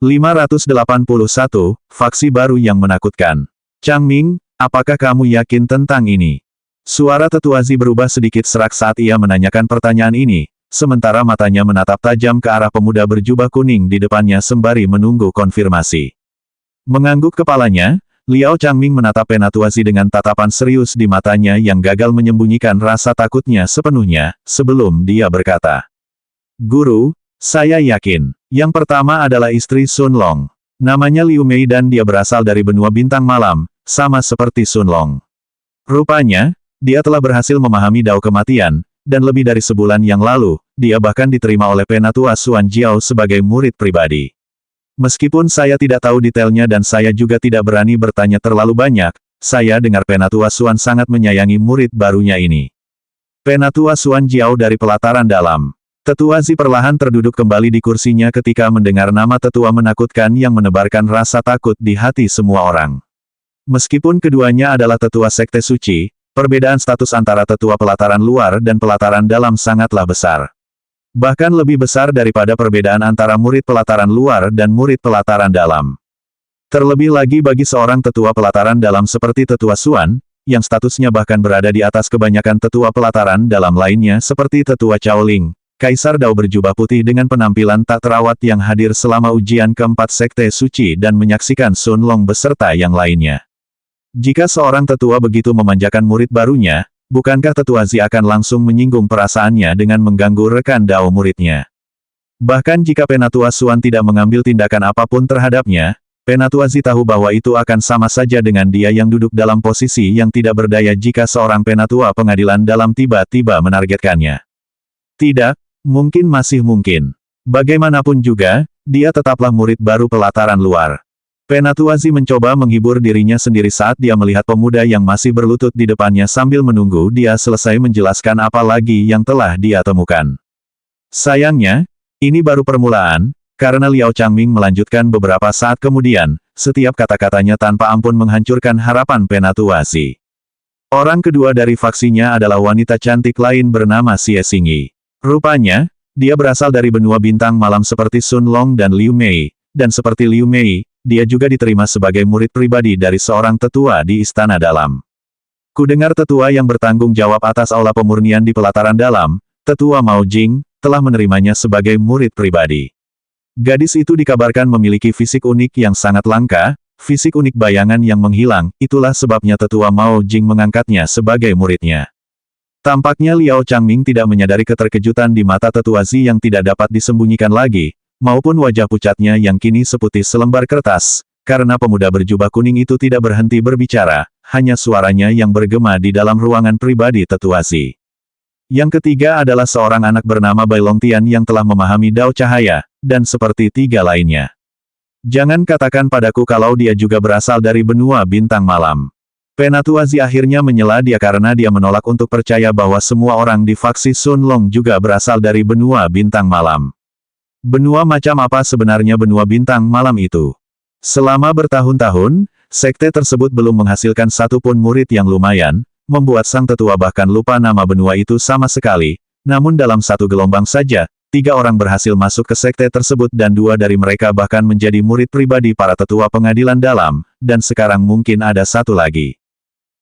581, faksi baru yang menakutkan. Changming, apakah kamu yakin tentang ini? Suara Tetua Zi berubah sedikit serak saat ia menanyakan pertanyaan ini, sementara matanya menatap tajam ke arah pemuda berjubah kuning di depannya sembari menunggu konfirmasi. Mengangguk kepalanya, Liao Changming menatap Penatua Zi dengan tatapan serius di matanya yang gagal menyembunyikan rasa takutnya sepenuhnya, sebelum dia berkata. Guru, saya yakin. Yang pertama adalah istri Sun Long. Namanya Liu Mei dan dia berasal dari benua bintang malam, sama seperti Sun Long. Rupanya, dia telah berhasil memahami dao kematian, dan lebih dari sebulan yang lalu, dia bahkan diterima oleh Penatua Xuan Jiao sebagai murid pribadi. Meskipun saya tidak tahu detailnya dan saya juga tidak berani bertanya terlalu banyak, saya dengar Penatua Xuan sangat menyayangi murid barunya ini. Penatua Xuan Jiao dari pelataran dalam. Tetua Zi perlahan terduduk kembali di kursinya ketika mendengar nama tetua menakutkan yang menebarkan rasa takut di hati semua orang. Meskipun keduanya adalah tetua sekte suci, perbedaan status antara tetua pelataran luar dan pelataran dalam sangatlah besar. Bahkan lebih besar daripada perbedaan antara murid pelataran luar dan murid pelataran dalam. Terlebih lagi bagi seorang tetua pelataran dalam seperti Tetua Xuan, yang statusnya bahkan berada di atas kebanyakan tetua pelataran dalam lainnya seperti Tetua Chaoling, Kaisar Dao berjubah putih dengan penampilan tak terawat yang hadir selama ujian keempat sekte suci dan menyaksikan Sun Long beserta yang lainnya. Jika seorang tetua begitu memanjakan murid barunya, bukankah Tetua Zi akan langsung menyinggung perasaannya dengan mengganggu rekan dao muridnya? Bahkan jika Penatua Xuan tidak mengambil tindakan apapun terhadapnya, Penatua Zi tahu bahwa itu akan sama saja dengan dia yang duduk dalam posisi yang tidak berdaya jika seorang penatua pengadilan dalam tiba-tiba menargetkannya. Tidak, mungkin masih mungkin. Bagaimanapun juga, dia tetaplah murid baru pelataran luar. Penatua Zi mencoba menghibur dirinya sendiri saat dia melihat pemuda yang masih berlutut di depannya sambil menunggu dia selesai menjelaskan apa lagi yang telah dia temukan. Sayangnya, ini baru permulaan, karena Liao Changming melanjutkan beberapa saat kemudian, setiap kata-katanya tanpa ampun menghancurkan harapan Penatua Zi. Orang kedua dari faksinya adalah wanita cantik lain bernama Xie Xingyi. Rupanya, dia berasal dari benua bintang malam seperti Sun Long dan Liu Mei, dan seperti Liu Mei, dia juga diterima sebagai murid pribadi dari seorang tetua di Istana Dalam. Kudengar tetua yang bertanggung jawab atas aula pemurnian di pelataran dalam, Tetua Mao Jing, telah menerimanya sebagai murid pribadi. Gadis itu dikabarkan memiliki fisik unik yang sangat langka, fisik unik bayangan yang menghilang, itulah sebabnya Tetua Mao Jing mengangkatnya sebagai muridnya. Tampaknya Liao Changming tidak menyadari keterkejutan di mata Tetua Zi yang tidak dapat disembunyikan lagi, maupun wajah pucatnya yang kini seputih selembar kertas, karena pemuda berjubah kuning itu tidak berhenti berbicara, hanya suaranya yang bergema di dalam ruangan pribadi Tetua Zi. Yang ketiga adalah seorang anak bernama Bai Longtian yang telah memahami dao cahaya, dan seperti tiga lainnya. Jangan katakan padaku kalau dia juga berasal dari benua bintang malam. Penatua Zi akhirnya menyela dia karena dia menolak untuk percaya bahwa semua orang di faksi Sun Long juga berasal dari benua bintang malam. Benua macam apa sebenarnya benua bintang malam itu? Selama bertahun-tahun, sekte tersebut belum menghasilkan satu pun murid yang lumayan, membuat sang tetua bahkan lupa nama benua itu sama sekali, namun dalam satu gelombang saja, 3 orang berhasil masuk ke sekte tersebut dan 2 dari mereka bahkan menjadi murid pribadi para tetua pengadilan dalam, dan sekarang mungkin ada 1 lagi.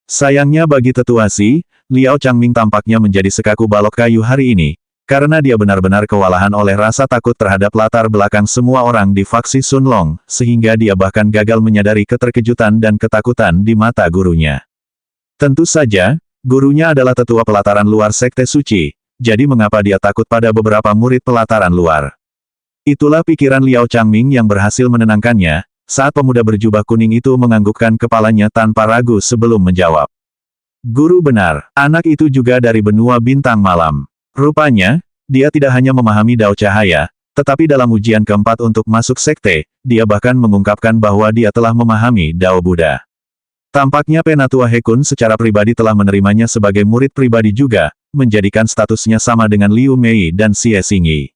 Sayangnya bagi Tetua Zi, Liao Changming tampaknya menjadi sekaku balok kayu hari ini, karena dia benar-benar kewalahan oleh rasa takut terhadap latar belakang semua orang di faksi Sun Long, sehingga dia bahkan gagal menyadari keterkejutan dan ketakutan di mata gurunya. Tentu saja, gurunya adalah tetua pelataran luar sekte suci, jadi mengapa dia takut pada beberapa murid pelataran luar? Itulah pikiran Liao Changming yang berhasil menenangkannya, saat pemuda berjubah kuning itu menganggukkan kepalanya tanpa ragu sebelum menjawab. Guru benar, anak itu juga dari benua bintang malam. Rupanya, dia tidak hanya memahami dao cahaya, tetapi dalam ujian keempat untuk masuk sekte, dia bahkan mengungkapkan bahwa dia telah memahami dao Buddha. Tampaknya Penatua Hekun secara pribadi telah menerimanya sebagai murid pribadi juga, menjadikan statusnya sama dengan Liu Mei dan Xie Xingyi.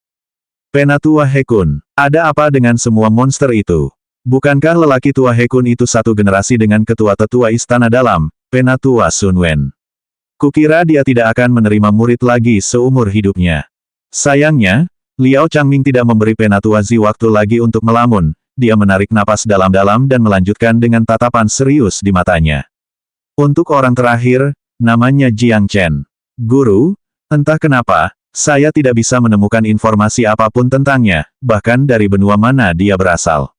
Penatua Hekun, ada apa dengan semua monster itu? Bukankah lelaki tua Hekun itu satu generasi dengan ketua tetua Istana Dalam, Penatua Sun Wen? Kukira dia tidak akan menerima murid lagi seumur hidupnya. Sayangnya, Liao Changming tidak memberi Penatua Zi waktu lagi untuk melamun, dia menarik napas dalam-dalam dan melanjutkan dengan tatapan serius di matanya. Untuk orang terakhir, namanya Jiang Chen. Guru, entah kenapa, saya tidak bisa menemukan informasi apapun tentangnya, bahkan dari benua mana dia berasal.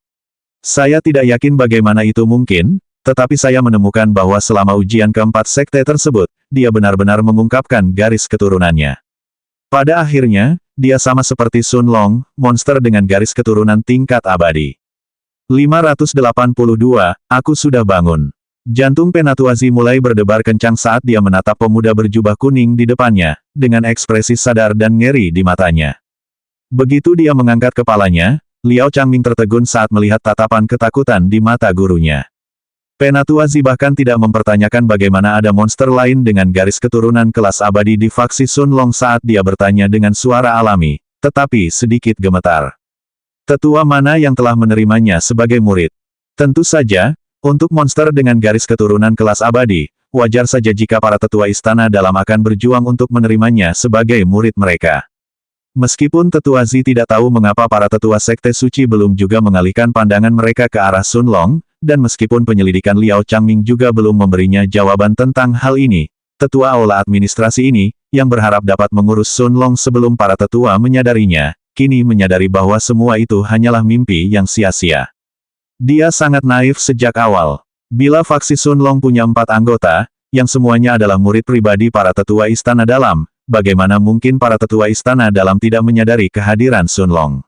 Saya tidak yakin bagaimana itu mungkin, tetapi saya menemukan bahwa selama ujian keempat sekte tersebut, dia benar-benar mengungkapkan garis keturunannya. Pada akhirnya, dia sama seperti Sun Long, monster dengan garis keturunan tingkat abadi. 582, aku sudah bangun. Jantung Penatuazi mulai berdebar kencang saat dia menatap pemuda berjubah kuning di depannya, dengan ekspresi sadar dan ngeri di matanya. Begitu dia mengangkat kepalanya, Liao Changming tertegun saat melihat tatapan ketakutan di mata gurunya. Penatuazi bahkan tidak mempertanyakan bagaimana ada monster lain dengan garis keturunan kelas abadi di faksi Sun Long saat dia bertanya dengan suara alami, tetapi sedikit gemetar. Tetua mana yang telah menerimanya sebagai murid? Tentu saja, untuk monster dengan garis keturunan kelas abadi, wajar saja jika para tetua istana dalam akan berjuang untuk menerimanya sebagai murid mereka. Meskipun Tetua Zi tidak tahu mengapa para tetua sekte suci belum juga mengalihkan pandangan mereka ke arah Sun Long, dan meskipun penyelidikan Liao Changming juga belum memberinya jawaban tentang hal ini, tetua aula administrasi ini, yang berharap dapat mengurus Sun Long sebelum para tetua menyadarinya, kini menyadari bahwa semua itu hanyalah mimpi yang sia-sia. Dia sangat naif sejak awal. Bila faksi Sun Long punya 4 anggota, yang semuanya adalah murid pribadi para tetua istana dalam, bagaimana mungkin para tetua istana dalam tidak menyadari kehadiran Sun Long?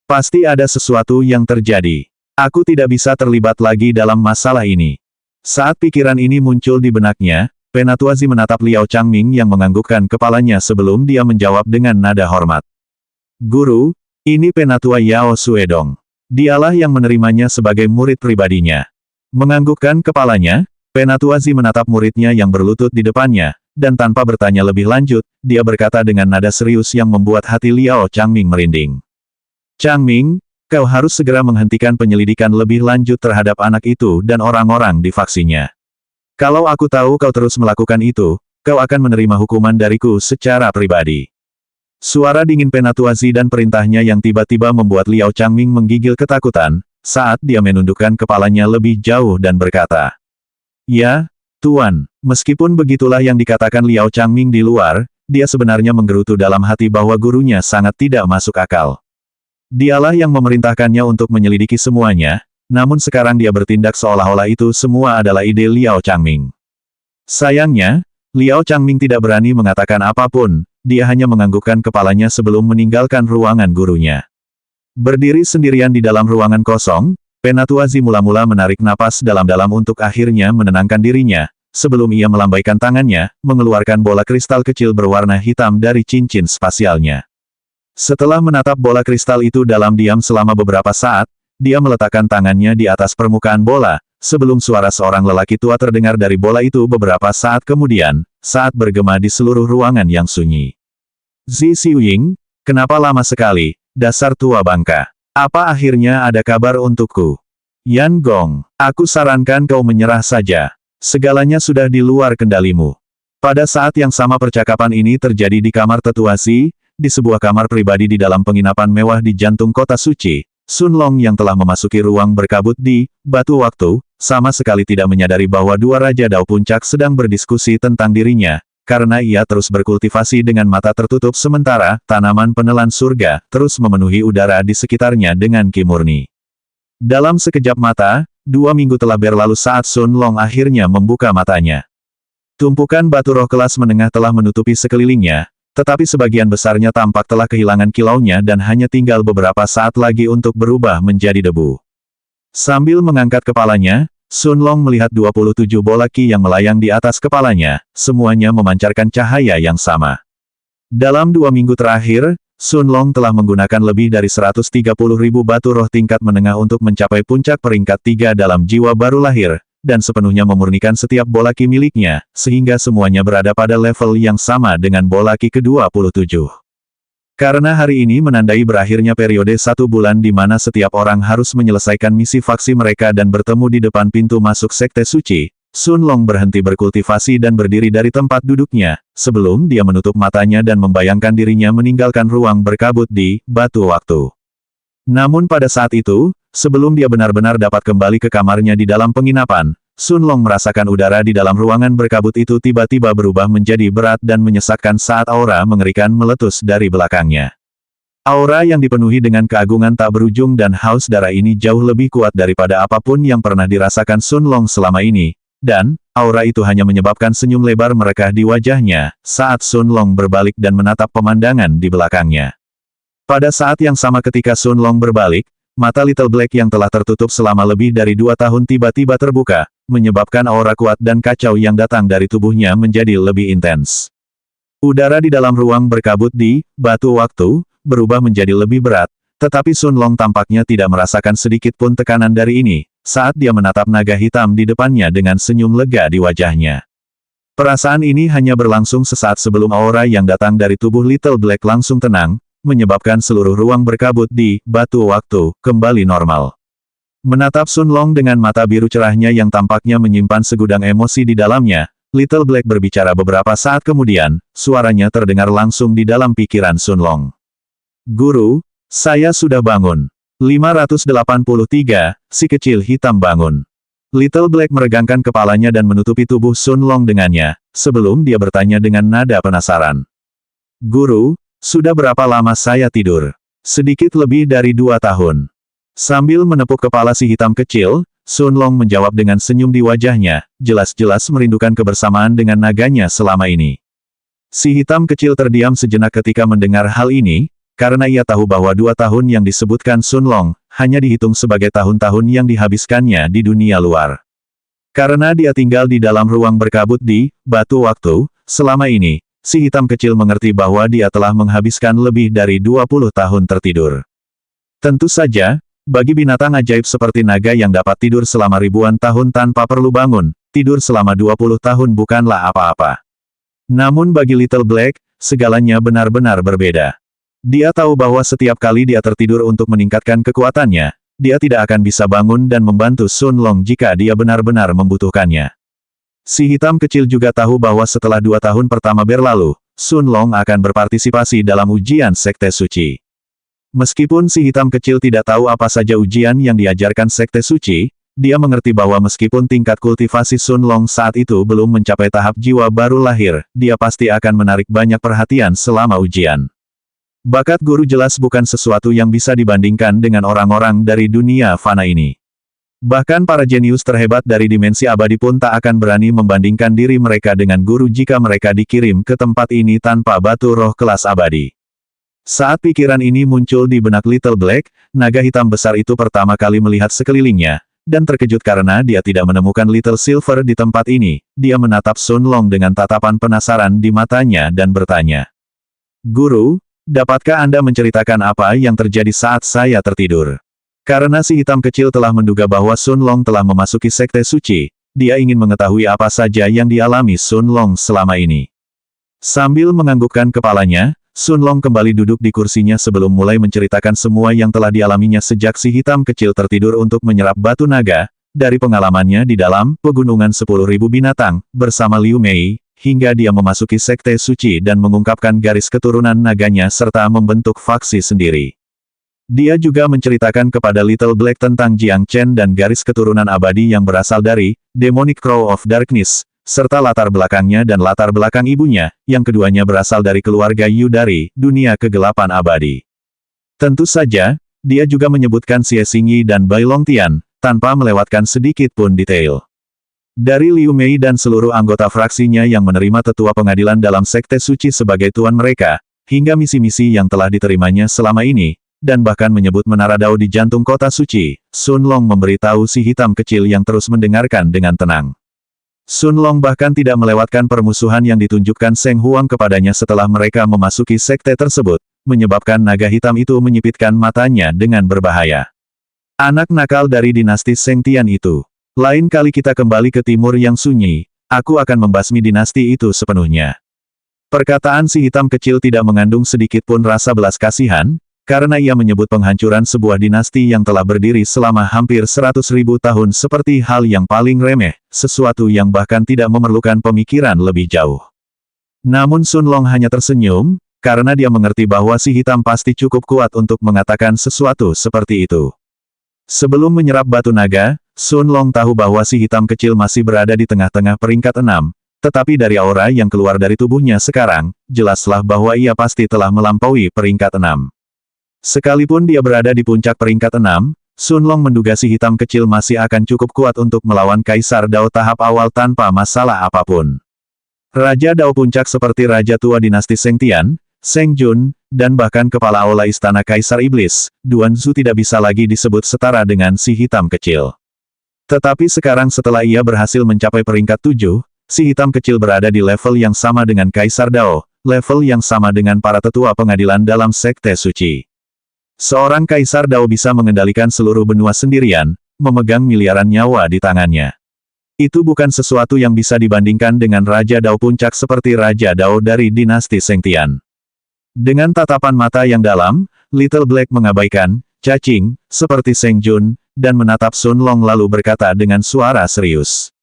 Pasti ada sesuatu yang terjadi. Aku tidak bisa terlibat lagi dalam masalah ini. Saat pikiran ini muncul di benaknya, Penatuazi menatap Liao Changming yang menganggukkan kepalanya sebelum dia menjawab dengan nada hormat. Guru, ini Penatua Yao Suedong. Dialah yang menerimanya sebagai murid pribadinya. Menganggukkan kepalanya, Penatuazi menatap muridnya yang berlutut di depannya, dan tanpa bertanya lebih lanjut, dia berkata dengan nada serius yang membuat hati Liao Changming merinding. Changming, kau harus segera menghentikan penyelidikan lebih lanjut terhadap anak itu dan orang-orang di faksinya. Kalau aku tahu kau terus melakukan itu, kau akan menerima hukuman dariku secara pribadi. Suara dingin Penatuazi dan perintahnya yang tiba-tiba membuat Liao Changming menggigil ketakutan, saat dia menundukkan kepalanya lebih jauh dan berkata, "Ya, Tuan." Meskipun begitulah yang dikatakan Liao Changming di luar, dia sebenarnya menggerutu dalam hati bahwa gurunya sangat tidak masuk akal. Dialah yang memerintahkannya untuk menyelidiki semuanya, namun sekarang dia bertindak seolah-olah itu semua adalah ide Liao Changming. Sayangnya, Liao Changming tidak berani mengatakan apapun, dia hanya menganggukkan kepalanya sebelum meninggalkan ruangan gurunya. Berdiri sendirian di dalam ruangan kosong, Penatuazi mula-mula menarik napas dalam-dalam untuk akhirnya menenangkan dirinya, sebelum ia melambaikan tangannya, mengeluarkan bola kristal kecil berwarna hitam dari cincin spasialnya. Setelah menatap bola kristal itu dalam diam selama beberapa saat, dia meletakkan tangannya di atas permukaan bola, sebelum suara seorang lelaki tua terdengar dari bola itu beberapa saat kemudian, saat bergema di seluruh ruangan yang sunyi. Zi Xiuying, kenapa lama sekali, dasar tua bangka? Apa akhirnya ada kabar untukku? Yan Gong, aku sarankan kau menyerah saja. Segalanya sudah di luar kendalimu. Pada saat yang sama percakapan ini terjadi di kamar Tetua Zi, di sebuah kamar pribadi di dalam penginapan mewah di jantung kota suci. Sun Long yang telah memasuki ruang berkabut di batu waktu, sama sekali tidak menyadari bahwa dua Raja Dao Puncak sedang berdiskusi tentang dirinya, karena ia terus berkultivasi dengan mata tertutup sementara tanaman penelan surga terus memenuhi udara di sekitarnya dengan ki murni. Dalam sekejap mata, 2 minggu telah berlalu saat Sun Long akhirnya membuka matanya. Tumpukan batu roh kelas menengah telah menutupi sekelilingnya, tetapi sebagian besarnya tampak telah kehilangan kilaunya dan hanya tinggal beberapa saat lagi untuk berubah menjadi debu. Sambil mengangkat kepalanya, Sun Long melihat 27 bola ki yang melayang di atas kepalanya, semuanya memancarkan cahaya yang sama. Dalam 2 minggu terakhir, Sun Long telah menggunakan lebih dari 130.000 batu roh tingkat menengah untuk mencapai puncak peringkat 3 dalam jiwa baru lahir, dan sepenuhnya memurnikan setiap bola ki miliknya, sehingga semuanya berada pada level yang sama dengan bola ki ke-27. Karena hari ini menandai berakhirnya periode 1 bulan di mana setiap orang harus menyelesaikan misi faksi mereka dan bertemu di depan pintu masuk sekte suci, Sun Long berhenti berkultivasi dan berdiri dari tempat duduknya, sebelum dia menutup matanya dan membayangkan dirinya meninggalkan ruang berkabut di batu waktu. Namun pada saat itu, sebelum dia benar-benar dapat kembali ke kamarnya di dalam penginapan, Sun Long merasakan udara di dalam ruangan berkabut itu tiba-tiba berubah menjadi berat dan menyesakkan saat aura mengerikan meletus dari belakangnya. Aura yang dipenuhi dengan keagungan tak berujung dan haus darah ini jauh lebih kuat daripada apapun yang pernah dirasakan Sun Long selama ini, dan aura itu hanya menyebabkan senyum lebar merekah di wajahnya, saat Sun Long berbalik dan menatap pemandangan di belakangnya. Pada saat yang sama ketika Sun Long berbalik, mata Little Black yang telah tertutup selama lebih dari 2 tahun tiba-tiba terbuka, menyebabkan aura kuat dan kacau yang datang dari tubuhnya menjadi lebih intens. Udara di dalam ruang berkabut di batu waktu berubah menjadi lebih berat, tetapi Sun Long tampaknya tidak merasakan sedikit pun tekanan dari ini, saat dia menatap naga hitam di depannya dengan senyum lega di wajahnya. Perasaan ini hanya berlangsung sesaat sebelum aura yang datang dari tubuh Little Black langsung tenang, menyebabkan seluruh ruang berkabut di batu waktu kembali normal. Menatap Sun Long dengan mata biru cerahnya yang tampaknya menyimpan segudang emosi di dalamnya, Little Black berbicara beberapa saat kemudian, suaranya terdengar langsung di dalam pikiran Sun Long. Guru, saya sudah bangun. 583, si kecil hitam bangun. Little Black meregangkan kepalanya dan menutupi tubuh Sun Long dengannya, sebelum dia bertanya dengan nada penasaran. Guru, sudah berapa lama saya tidur? Sedikit lebih dari 2 tahun. Sambil menepuk kepala si hitam kecil, Sun Long menjawab dengan senyum di wajahnya, jelas-jelas merindukan kebersamaan dengan naganya selama ini. Si hitam kecil terdiam sejenak ketika mendengar hal ini, karena ia tahu bahwa 2 tahun yang disebutkan Sun Long, hanya dihitung sebagai tahun-tahun yang dihabiskannya di dunia luar. Karena dia tinggal di dalam ruang berkabut di batu waktu, selama ini, si hitam kecil mengerti bahwa dia telah menghabiskan lebih dari 20 tahun tertidur. Tentu saja, bagi binatang ajaib seperti naga yang dapat tidur selama ribuan tahun tanpa perlu bangun, tidur selama 20 tahun bukanlah apa-apa. Namun bagi Little Black, segalanya benar-benar berbeda. Dia tahu bahwa setiap kali dia tertidur untuk meningkatkan kekuatannya, dia tidak akan bisa bangun dan membantu Sun Long jika dia benar-benar membutuhkannya. Si hitam kecil juga tahu bahwa setelah 2 tahun pertama berlalu, Sun Long akan berpartisipasi dalam ujian Sekte Suci. Meskipun si hitam kecil tidak tahu apa saja ujian yang diajarkan Sekte Suci, dia mengerti bahwa meskipun tingkat kultivasi Sun Long saat itu belum mencapai tahap jiwa baru lahir, dia pasti akan menarik banyak perhatian selama ujian. Bakat guru jelas bukan sesuatu yang bisa dibandingkan dengan orang-orang dari dunia fana ini. Bahkan para jenius terhebat dari dimensi abadi pun tak akan berani membandingkan diri mereka dengan guru jika mereka dikirim ke tempat ini tanpa batu roh kelas abadi. Saat pikiran ini muncul di benak Little Black, naga hitam besar itu pertama kali melihat sekelilingnya, dan terkejut karena dia tidak menemukan Little Silver di tempat ini. Dia menatap Sun Long dengan tatapan penasaran di matanya dan bertanya. Guru, dapatkah Anda menceritakan apa yang terjadi saat saya tertidur? Karena si hitam kecil telah menduga bahwa Sun Long telah memasuki Sekte Suci, dia ingin mengetahui apa saja yang dialami Sun Long selama ini. Sambil menganggukkan kepalanya, Sun Long kembali duduk di kursinya sebelum mulai menceritakan semua yang telah dialaminya sejak si hitam kecil tertidur untuk menyerap batu naga, dari pengalamannya di dalam pegunungan 10.000 binatang, bersama Liu Mei, hingga dia memasuki Sekte Suci dan mengungkapkan garis keturunan naganya serta membentuk faksi sendiri. Dia juga menceritakan kepada Little Black tentang Jiang Chen dan garis keturunan abadi yang berasal dari Demonic Crow of Darkness, serta latar belakangnya dan latar belakang ibunya, yang keduanya berasal dari keluarga Yu dari dunia kegelapan abadi. Tentu saja, dia juga menyebutkan Xie Xingyi dan Bai Longtian, tanpa melewatkan sedikit pun detail. Dari Liu Mei dan seluruh anggota fraksinya yang menerima tetua pengadilan dalam Sekte Suci sebagai tuan mereka, hingga misi-misi yang telah diterimanya selama ini, dan bahkan menyebut Menara Dao di jantung kota suci, Sun Long memberitahu si hitam kecil yang terus mendengarkan dengan tenang. Sun Long bahkan tidak melewatkan permusuhan yang ditunjukkan Seng Huang kepadanya setelah mereka memasuki sekte tersebut, menyebabkan naga hitam itu menyipitkan matanya dengan berbahaya. Anak nakal dari dinasti Seng Tian itu. Lain kali kita kembali ke timur yang sunyi, aku akan membasmi dinasti itu sepenuhnya. Perkataan si hitam kecil tidak mengandung sedikit pun rasa belas kasihan, karena ia menyebut penghancuran sebuah dinasti yang telah berdiri selama hampir 100.000 tahun seperti hal yang paling remeh, sesuatu yang bahkan tidak memerlukan pemikiran lebih jauh. Namun Sun Long hanya tersenyum, karena dia mengerti bahwa si hitam pasti cukup kuat untuk mengatakan sesuatu seperti itu. Sebelum menyerap batu naga, Sun Long tahu bahwa si hitam kecil masih berada di tengah-tengah peringkat 6, tetapi dari aura yang keluar dari tubuhnya sekarang, jelaslah bahwa ia pasti telah melampaui peringkat 6. Sekalipun dia berada di puncak peringkat 6, Sun Long menduga si hitam kecil masih akan cukup kuat untuk melawan Kaisar Dao tahap awal tanpa masalah apapun. Raja Dao puncak seperti Raja Tua dinasti Seng Tian, Seng Jun, dan bahkan kepala aula istana Kaisar Iblis, Duan Zu tidak bisa lagi disebut setara dengan si hitam kecil. Tetapi sekarang setelah ia berhasil mencapai peringkat 7, si hitam kecil berada di level yang sama dengan Kaisar Dao, level yang sama dengan para tetua pengadilan dalam Sekte Suci. Seorang Kaisar Dao bisa mengendalikan seluruh benua sendirian, memegang miliaran nyawa di tangannya. Itu bukan sesuatu yang bisa dibandingkan dengan Raja Dao puncak seperti Raja Dao dari dinasti Seng Tian. Dengan tatapan mata yang dalam, Little Black mengabaikan, cacing, seperti Seng Jun, dan menatap Sun Long lalu berkata dengan suara serius.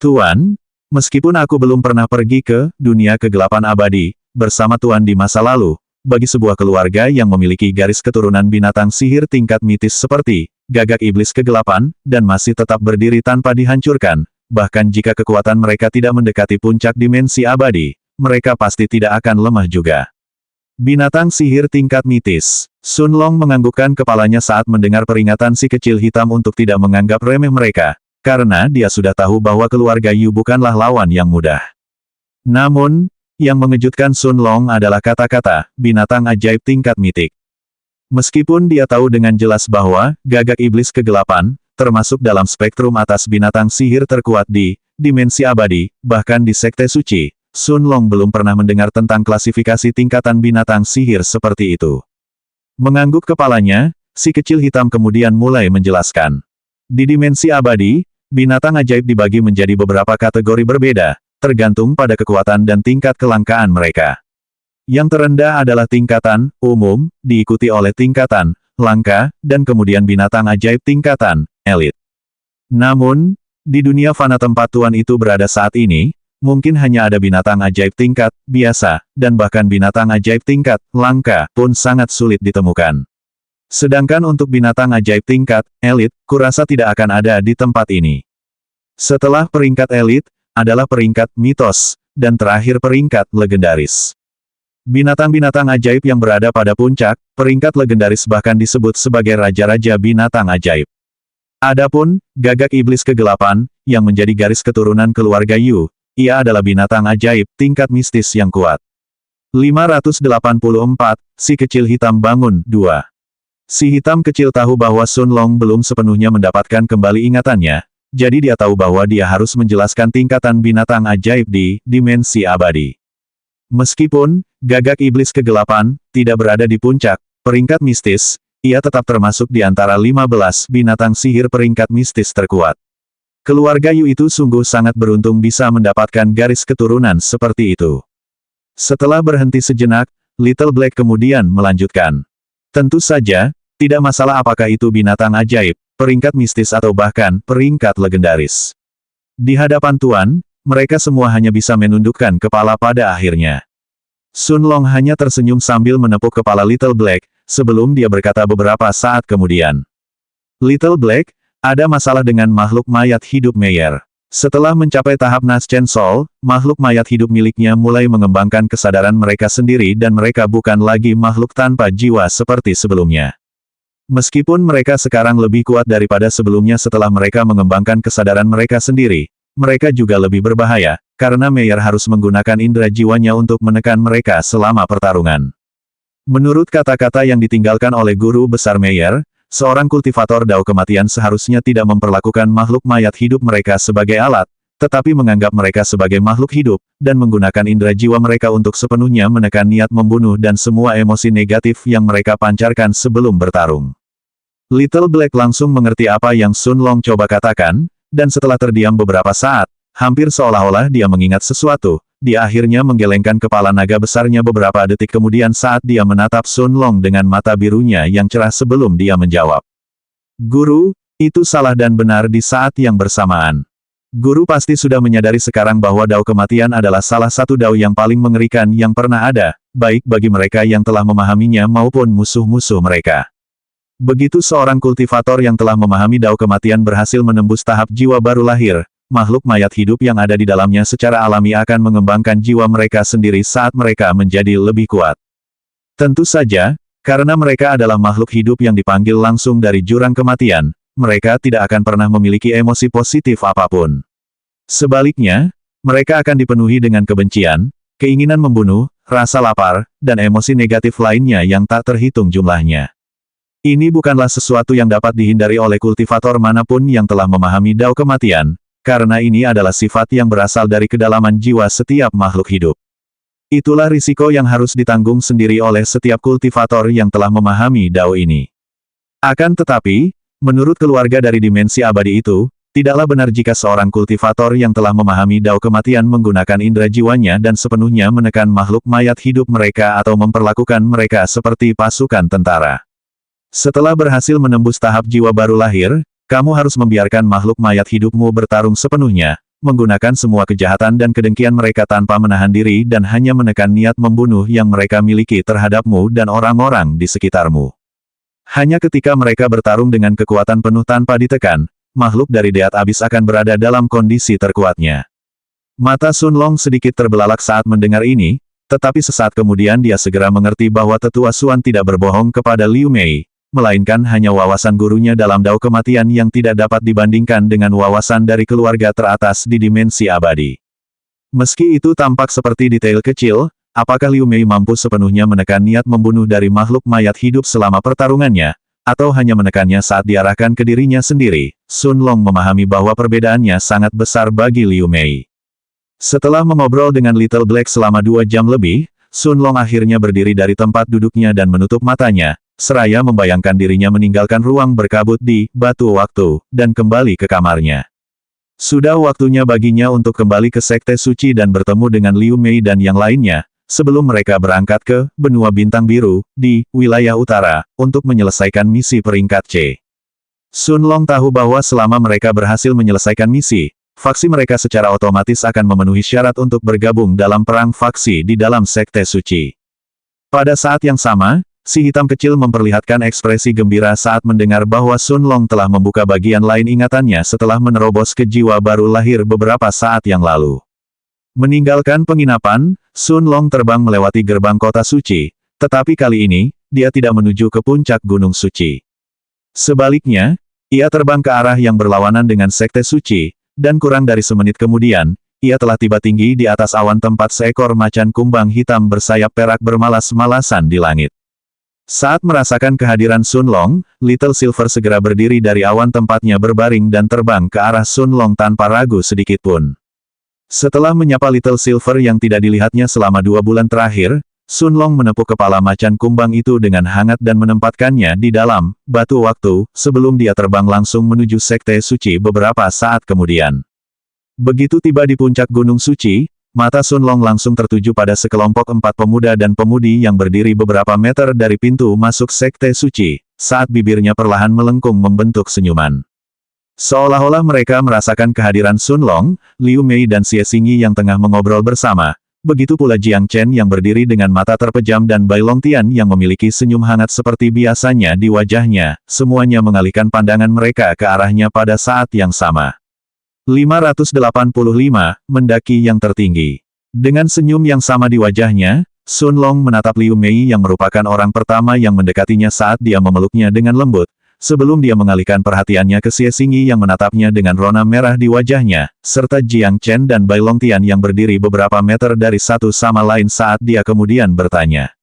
Tuan, meskipun aku belum pernah pergi ke dunia kegelapan abadi, bersama Tuan di masa lalu, bagi sebuah keluarga yang memiliki garis keturunan binatang sihir tingkat mitis seperti gagak iblis kegelapan, dan masih tetap berdiri tanpa dihancurkan, bahkan jika kekuatan mereka tidak mendekati puncak dimensi abadi, mereka pasti tidak akan lemah juga. Binatang sihir tingkat mitis. Sun Long menganggukkan kepalanya saat mendengar peringatan si kecil hitam untuk tidak menganggap remeh mereka, karena dia sudah tahu bahwa keluarga Yu bukanlah lawan yang mudah. Namun, yang mengejutkan Sun Long adalah kata-kata, binatang ajaib tingkat mitik. Meskipun dia tahu dengan jelas bahwa, gagak iblis kegelapan, termasuk dalam spektrum atas binatang sihir terkuat di dimensi abadi, bahkan di Sekte Suci, Sun Long belum pernah mendengar tentang klasifikasi tingkatan binatang sihir seperti itu. Mengangguk kepalanya, si kecil hitam kemudian mulai menjelaskan. Di dimensi abadi, binatang ajaib dibagi menjadi beberapa kategori berbeda, tergantung pada kekuatan dan tingkat kelangkaan mereka. Yang terendah adalah tingkatan umum, diikuti oleh tingkatan langka, dan kemudian binatang ajaib tingkatan elit. Namun, di dunia fana tempat Tuan itu berada saat ini, mungkin hanya ada binatang ajaib tingkat biasa, dan bahkan binatang ajaib tingkat langka pun sangat sulit ditemukan. Sedangkan untuk binatang ajaib tingkat elit, kurasa tidak akan ada di tempat ini. Setelah peringkat elit, adalah peringkat mitos, dan terakhir peringkat legendaris. Binatang-binatang ajaib yang berada pada puncak, peringkat legendaris bahkan disebut sebagai raja-raja binatang ajaib. Adapun, gagak iblis kegelapan, yang menjadi garis keturunan keluarga Yu, ia adalah binatang ajaib tingkat mistis yang kuat. 584, si kecil hitam bangun, 2. Si hitam kecil tahu bahwa Sun Long belum sepenuhnya mendapatkan kembali ingatannya, jadi dia tahu bahwa dia harus menjelaskan tingkatan binatang ajaib di dimensi abadi. Meskipun gagak iblis kegelapan tidak berada di puncak peringkat mistis, ia tetap termasuk di antara 15 binatang sihir peringkat mistis terkuat. Keluarga Yu itu sungguh sangat beruntung bisa mendapatkan garis keturunan seperti itu. Setelah berhenti sejenak, Little Black kemudian melanjutkan. Tentu saja, tidak masalah apakah itu binatang ajaib, peringkat mistis atau bahkan peringkat legendaris. Di hadapan Tuan, mereka semua hanya bisa menundukkan kepala pada akhirnya. Sun Long hanya tersenyum sambil menepuk kepala Little Black, sebelum dia berkata beberapa saat kemudian. Little Black, ada masalah dengan makhluk mayat hidup Meyer. Setelah mencapai tahap Naschen Soul, makhluk mayat hidup miliknya mulai mengembangkan kesadaran mereka sendiri dan mereka bukan lagi makhluk tanpa jiwa seperti sebelumnya. Meskipun mereka sekarang lebih kuat daripada sebelumnya setelah mereka mengembangkan kesadaran mereka sendiri, mereka juga lebih berbahaya, karena Meyer harus menggunakan indera jiwanya untuk menekan mereka selama pertarungan. Menurut kata-kata yang ditinggalkan oleh guru besar Meyer, seorang kultivator Dao kematian seharusnya tidak memperlakukan makhluk mayat hidup mereka sebagai alat, tetapi menganggap mereka sebagai makhluk hidup, dan menggunakan indera jiwa mereka untuk sepenuhnya menekan niat membunuh dan semua emosi negatif yang mereka pancarkan sebelum bertarung. Little Black langsung mengerti apa yang Sun Long coba katakan, dan setelah terdiam beberapa saat, hampir seolah-olah dia mengingat sesuatu, dia akhirnya menggelengkan kepala naga besarnya beberapa detik kemudian saat dia menatap Sun Long dengan mata birunya yang cerah sebelum dia menjawab. Guru, itu salah dan benar di saat yang bersamaan. Guru pasti sudah menyadari sekarang bahwa Dao kematian adalah salah satu Dao yang paling mengerikan yang pernah ada, baik bagi mereka yang telah memahaminya maupun musuh-musuh mereka. Begitu seorang kultivator yang telah memahami dao kematian berhasil menembus tahap jiwa baru lahir, makhluk mayat hidup yang ada di dalamnya secara alami akan mengembangkan jiwa mereka sendiri saat mereka menjadi lebih kuat. Tentu saja, karena mereka adalah makhluk hidup yang dipanggil langsung dari jurang kematian, mereka tidak akan pernah memiliki emosi positif apapun. Sebaliknya, mereka akan dipenuhi dengan kebencian, keinginan membunuh, rasa lapar, dan emosi negatif lainnya yang tak terhitung jumlahnya. Ini bukanlah sesuatu yang dapat dihindari oleh kultivator manapun yang telah memahami dao kematian, karena ini adalah sifat yang berasal dari kedalaman jiwa setiap makhluk hidup. Itulah risiko yang harus ditanggung sendiri oleh setiap kultivator yang telah memahami dao ini. Akan tetapi, menurut keluarga dari dimensi abadi itu, tidaklah benar jika seorang kultivator yang telah memahami dao kematian menggunakan indera jiwanya dan sepenuhnya menekan makhluk mayat hidup mereka atau memperlakukan mereka seperti pasukan tentara. Setelah berhasil menembus tahap jiwa baru lahir, kamu harus membiarkan makhluk mayat hidupmu bertarung sepenuhnya, menggunakan semua kejahatan dan kedengkian mereka tanpa menahan diri dan hanya menekan niat membunuh yang mereka miliki terhadapmu dan orang-orang di sekitarmu. Hanya ketika mereka bertarung dengan kekuatan penuh tanpa ditekan, makhluk dari Deat Abis akan berada dalam kondisi terkuatnya. Mata Sun Long sedikit terbelalak saat mendengar ini, tetapi sesaat kemudian dia segera mengerti bahwa Tetua Xuan tidak berbohong kepada Liu Mei, melainkan hanya wawasan gurunya dalam dao kematian yang tidak dapat dibandingkan dengan wawasan dari keluarga teratas di dimensi abadi. Meski itu tampak seperti detail kecil, apakah Liu Mei mampu sepenuhnya menekan niat membunuh dari makhluk mayat hidup selama pertarungannya, atau hanya menekannya saat diarahkan ke dirinya sendiri? Sun Long memahami bahwa perbedaannya sangat besar bagi Liu Mei. Setelah mengobrol dengan Little Black selama 2 jam lebih, Sun Long akhirnya berdiri dari tempat duduknya dan menutup matanya, seraya membayangkan dirinya meninggalkan ruang berkabut di batu waktu, dan kembali ke kamarnya. Sudah waktunya baginya untuk kembali ke Sekte Suci dan bertemu dengan Liu Mei dan yang lainnya, sebelum mereka berangkat ke benua bintang biru, di wilayah utara, untuk menyelesaikan misi peringkat C. Sun Long tahu bahwa selama mereka berhasil menyelesaikan misi, faksi mereka secara otomatis akan memenuhi syarat untuk bergabung dalam perang faksi di dalam Sekte Suci. Pada saat yang sama, si hitam kecil memperlihatkan ekspresi gembira saat mendengar bahwa Sun Long telah membuka bagian lain ingatannya setelah menerobos ke jiwa baru lahir beberapa saat yang lalu. Meninggalkan penginapan, Sun Long terbang melewati gerbang kota suci, tetapi kali ini, dia tidak menuju ke puncak gunung suci. Sebaliknya, ia terbang ke arah yang berlawanan dengan Sekte Suci, dan kurang dari semenit kemudian, ia telah tiba tinggi di atas awan tempat seekor macan kumbang hitam bersayap perak bermalas-malasan di langit. Saat merasakan kehadiran Sun Long, Little Silver segera berdiri dari awan tempatnya berbaring dan terbang ke arah Sun Long tanpa ragu sedikitpun. Setelah menyapa Little Silver yang tidak dilihatnya selama 2 bulan terakhir, Sun Long menepuk kepala macan kumbang itu dengan hangat dan menempatkannya di dalam batu waktu, sebelum dia terbang langsung menuju Sekte Suci beberapa saat kemudian. Begitu tiba di puncak Gunung Suci, mata Sun Long langsung tertuju pada sekelompok 4 pemuda dan pemudi yang berdiri beberapa meter dari pintu masuk Sekte Suci, saat bibirnya perlahan melengkung membentuk senyuman. Seolah-olah mereka merasakan kehadiran Sun Long, Liu Mei dan Xie Xingyi yang tengah mengobrol bersama, begitu pula Jiang Chen yang berdiri dengan mata terpejam dan Bai Longtian yang memiliki senyum hangat seperti biasanya di wajahnya, semuanya mengalihkan pandangan mereka ke arahnya pada saat yang sama. 585, mendaki yang tertinggi. Dengan senyum yang sama di wajahnya, Sun Long menatap Liu Mei yang merupakan orang pertama yang mendekatinya saat dia memeluknya dengan lembut, sebelum dia mengalihkan perhatiannya ke Xie Xingyi yang menatapnya dengan rona merah di wajahnya, serta Jiang Chen dan Bai Longtian yang berdiri beberapa meter dari satu sama lain saat dia kemudian bertanya.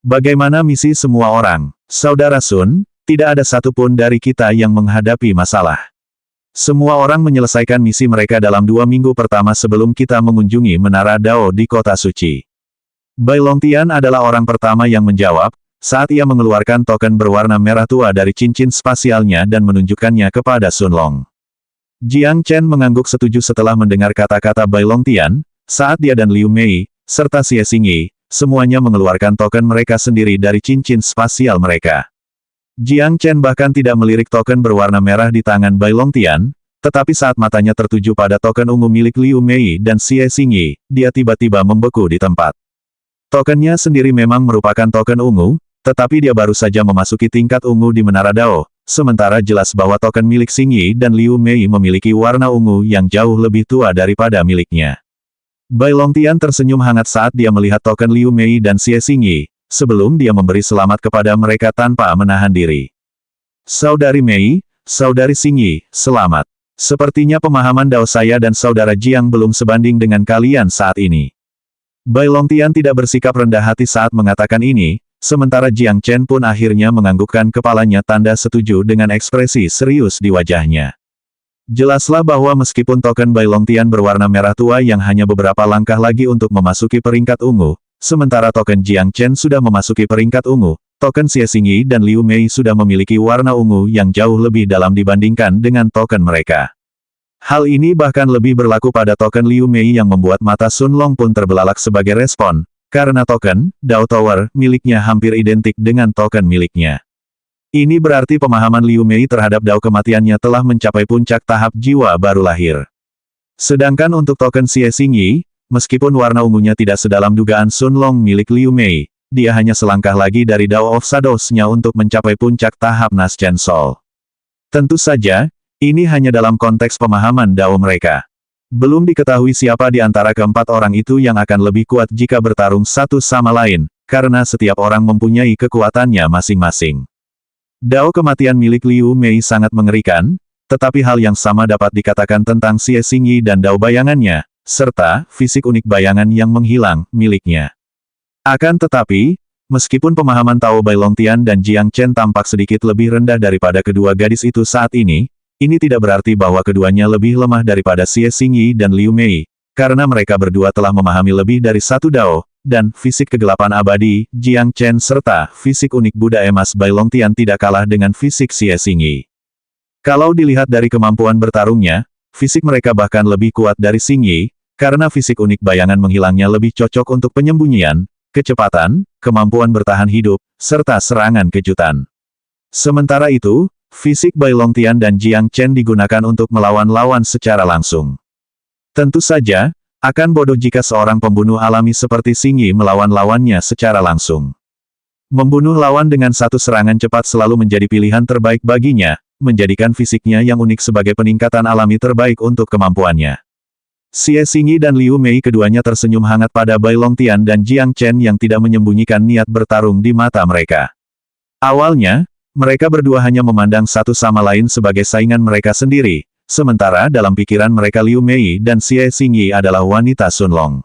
Bagaimana misi semua orang? Saudara Sun, tidak ada satupun dari kita yang menghadapi masalah. Semua orang menyelesaikan misi mereka dalam 2 minggu pertama sebelum kita mengunjungi Menara Dao di Kota Suci. Bai Longtian adalah orang pertama yang menjawab, saat ia mengeluarkan token berwarna merah tua dari cincin spasialnya dan menunjukkannya kepada Sun Long. Jiang Chen mengangguk setuju setelah mendengar kata-kata Bai Longtian, saat dia dan Liu Mei, serta Xie Xingyi, semuanya mengeluarkan token mereka sendiri dari cincin spasial mereka. Jiang Chen bahkan tidak melirik token berwarna merah di tangan Bai Longtian, tetapi saat matanya tertuju pada token ungu milik Liu Mei dan Xie Xingyi, dia tiba-tiba membeku di tempat. Tokennya sendiri memang merupakan token ungu, tetapi dia baru saja memasuki tingkat ungu di Menara Dao, sementara jelas bahwa token milik Xing Yi dan Liu Mei memiliki warna ungu yang jauh lebih tua daripada miliknya. Bai Longtian tersenyum hangat saat dia melihat token Liu Mei dan Xie Xingyi, sebelum dia memberi selamat kepada mereka tanpa menahan diri. Saudari Mei, Saudari Xingyi, selamat. Sepertinya pemahaman Dao saya dan Saudara Jiang belum sebanding dengan kalian saat ini. Bai Longtian tidak bersikap rendah hati saat mengatakan ini, sementara Jiang Chen pun akhirnya menganggukkan kepalanya tanda setuju dengan ekspresi serius di wajahnya. Jelaslah bahwa meskipun token Bai Longtian berwarna merah tua yang hanya beberapa langkah lagi untuk memasuki peringkat ungu, sementara token Jiang Chen sudah memasuki peringkat ungu, token Xie Xingyi dan Liu Mei sudah memiliki warna ungu yang jauh lebih dalam dibandingkan dengan token mereka. Hal ini bahkan lebih berlaku pada token Liu Mei yang membuat mata Sun Long pun terbelalak sebagai respon, karena token Dao Tower miliknya hampir identik dengan token miliknya. Ini berarti pemahaman Liu Mei terhadap Dao kematiannya telah mencapai puncak tahap jiwa baru lahir. Sedangkan untuk token Xie Xingyi, meskipun warna ungunya tidak sedalam dugaan Sun Long milik Liu Mei, dia hanya selangkah lagi dari Dao of Shadows-nya untuk mencapai puncak tahap Naschen Soul. Tentu saja, ini hanya dalam konteks pemahaman Dao mereka. Belum diketahui siapa di antara keempat orang itu yang akan lebih kuat jika bertarung satu sama lain, karena setiap orang mempunyai kekuatannya masing-masing. Dao kematian milik Liu Mei sangat mengerikan, tetapi hal yang sama dapat dikatakan tentang Xie Xingyi dan Dao bayangannya, serta fisik unik bayangan yang menghilang miliknya. Akan tetapi, meskipun pemahaman Tao Bai Longtian dan Jiang Chen tampak sedikit lebih rendah daripada kedua gadis itu saat ini tidak berarti bahwa keduanya lebih lemah daripada Xie Xingyi dan Liu Mei, karena mereka berdua telah memahami lebih dari satu Dao, dan fisik kegelapan abadi, Jiang Chen serta fisik unik Buddha emas Bai Longtian tidak kalah dengan fisik Xie Xingyi. Kalau dilihat dari kemampuan bertarungnya, fisik mereka bahkan lebih kuat dari Xingyi, karena fisik unik bayangan menghilangnya lebih cocok untuk penyembunyian, kecepatan, kemampuan bertahan hidup, serta serangan kejutan. Sementara itu, fisik Bai Longtian dan Jiang Chen digunakan untuk melawan lawan secara langsung. Tentu saja, akan bodoh jika seorang pembunuh alami seperti Xingyi melawan lawannya secara langsung. Membunuh lawan dengan satu serangan cepat selalu menjadi pilihan terbaik baginya, menjadikan fisiknya yang unik sebagai peningkatan alami terbaik untuk kemampuannya. Xie Xingyi dan Liu Mei keduanya tersenyum hangat pada Bai Longtian dan Jiang Chen yang tidak menyembunyikan niat bertarung di mata mereka. Awalnya, mereka berdua hanya memandang satu sama lain sebagai saingan mereka sendiri. Sementara dalam pikiran mereka Liu Mei dan Xie Xingyi adalah wanita Sun Long.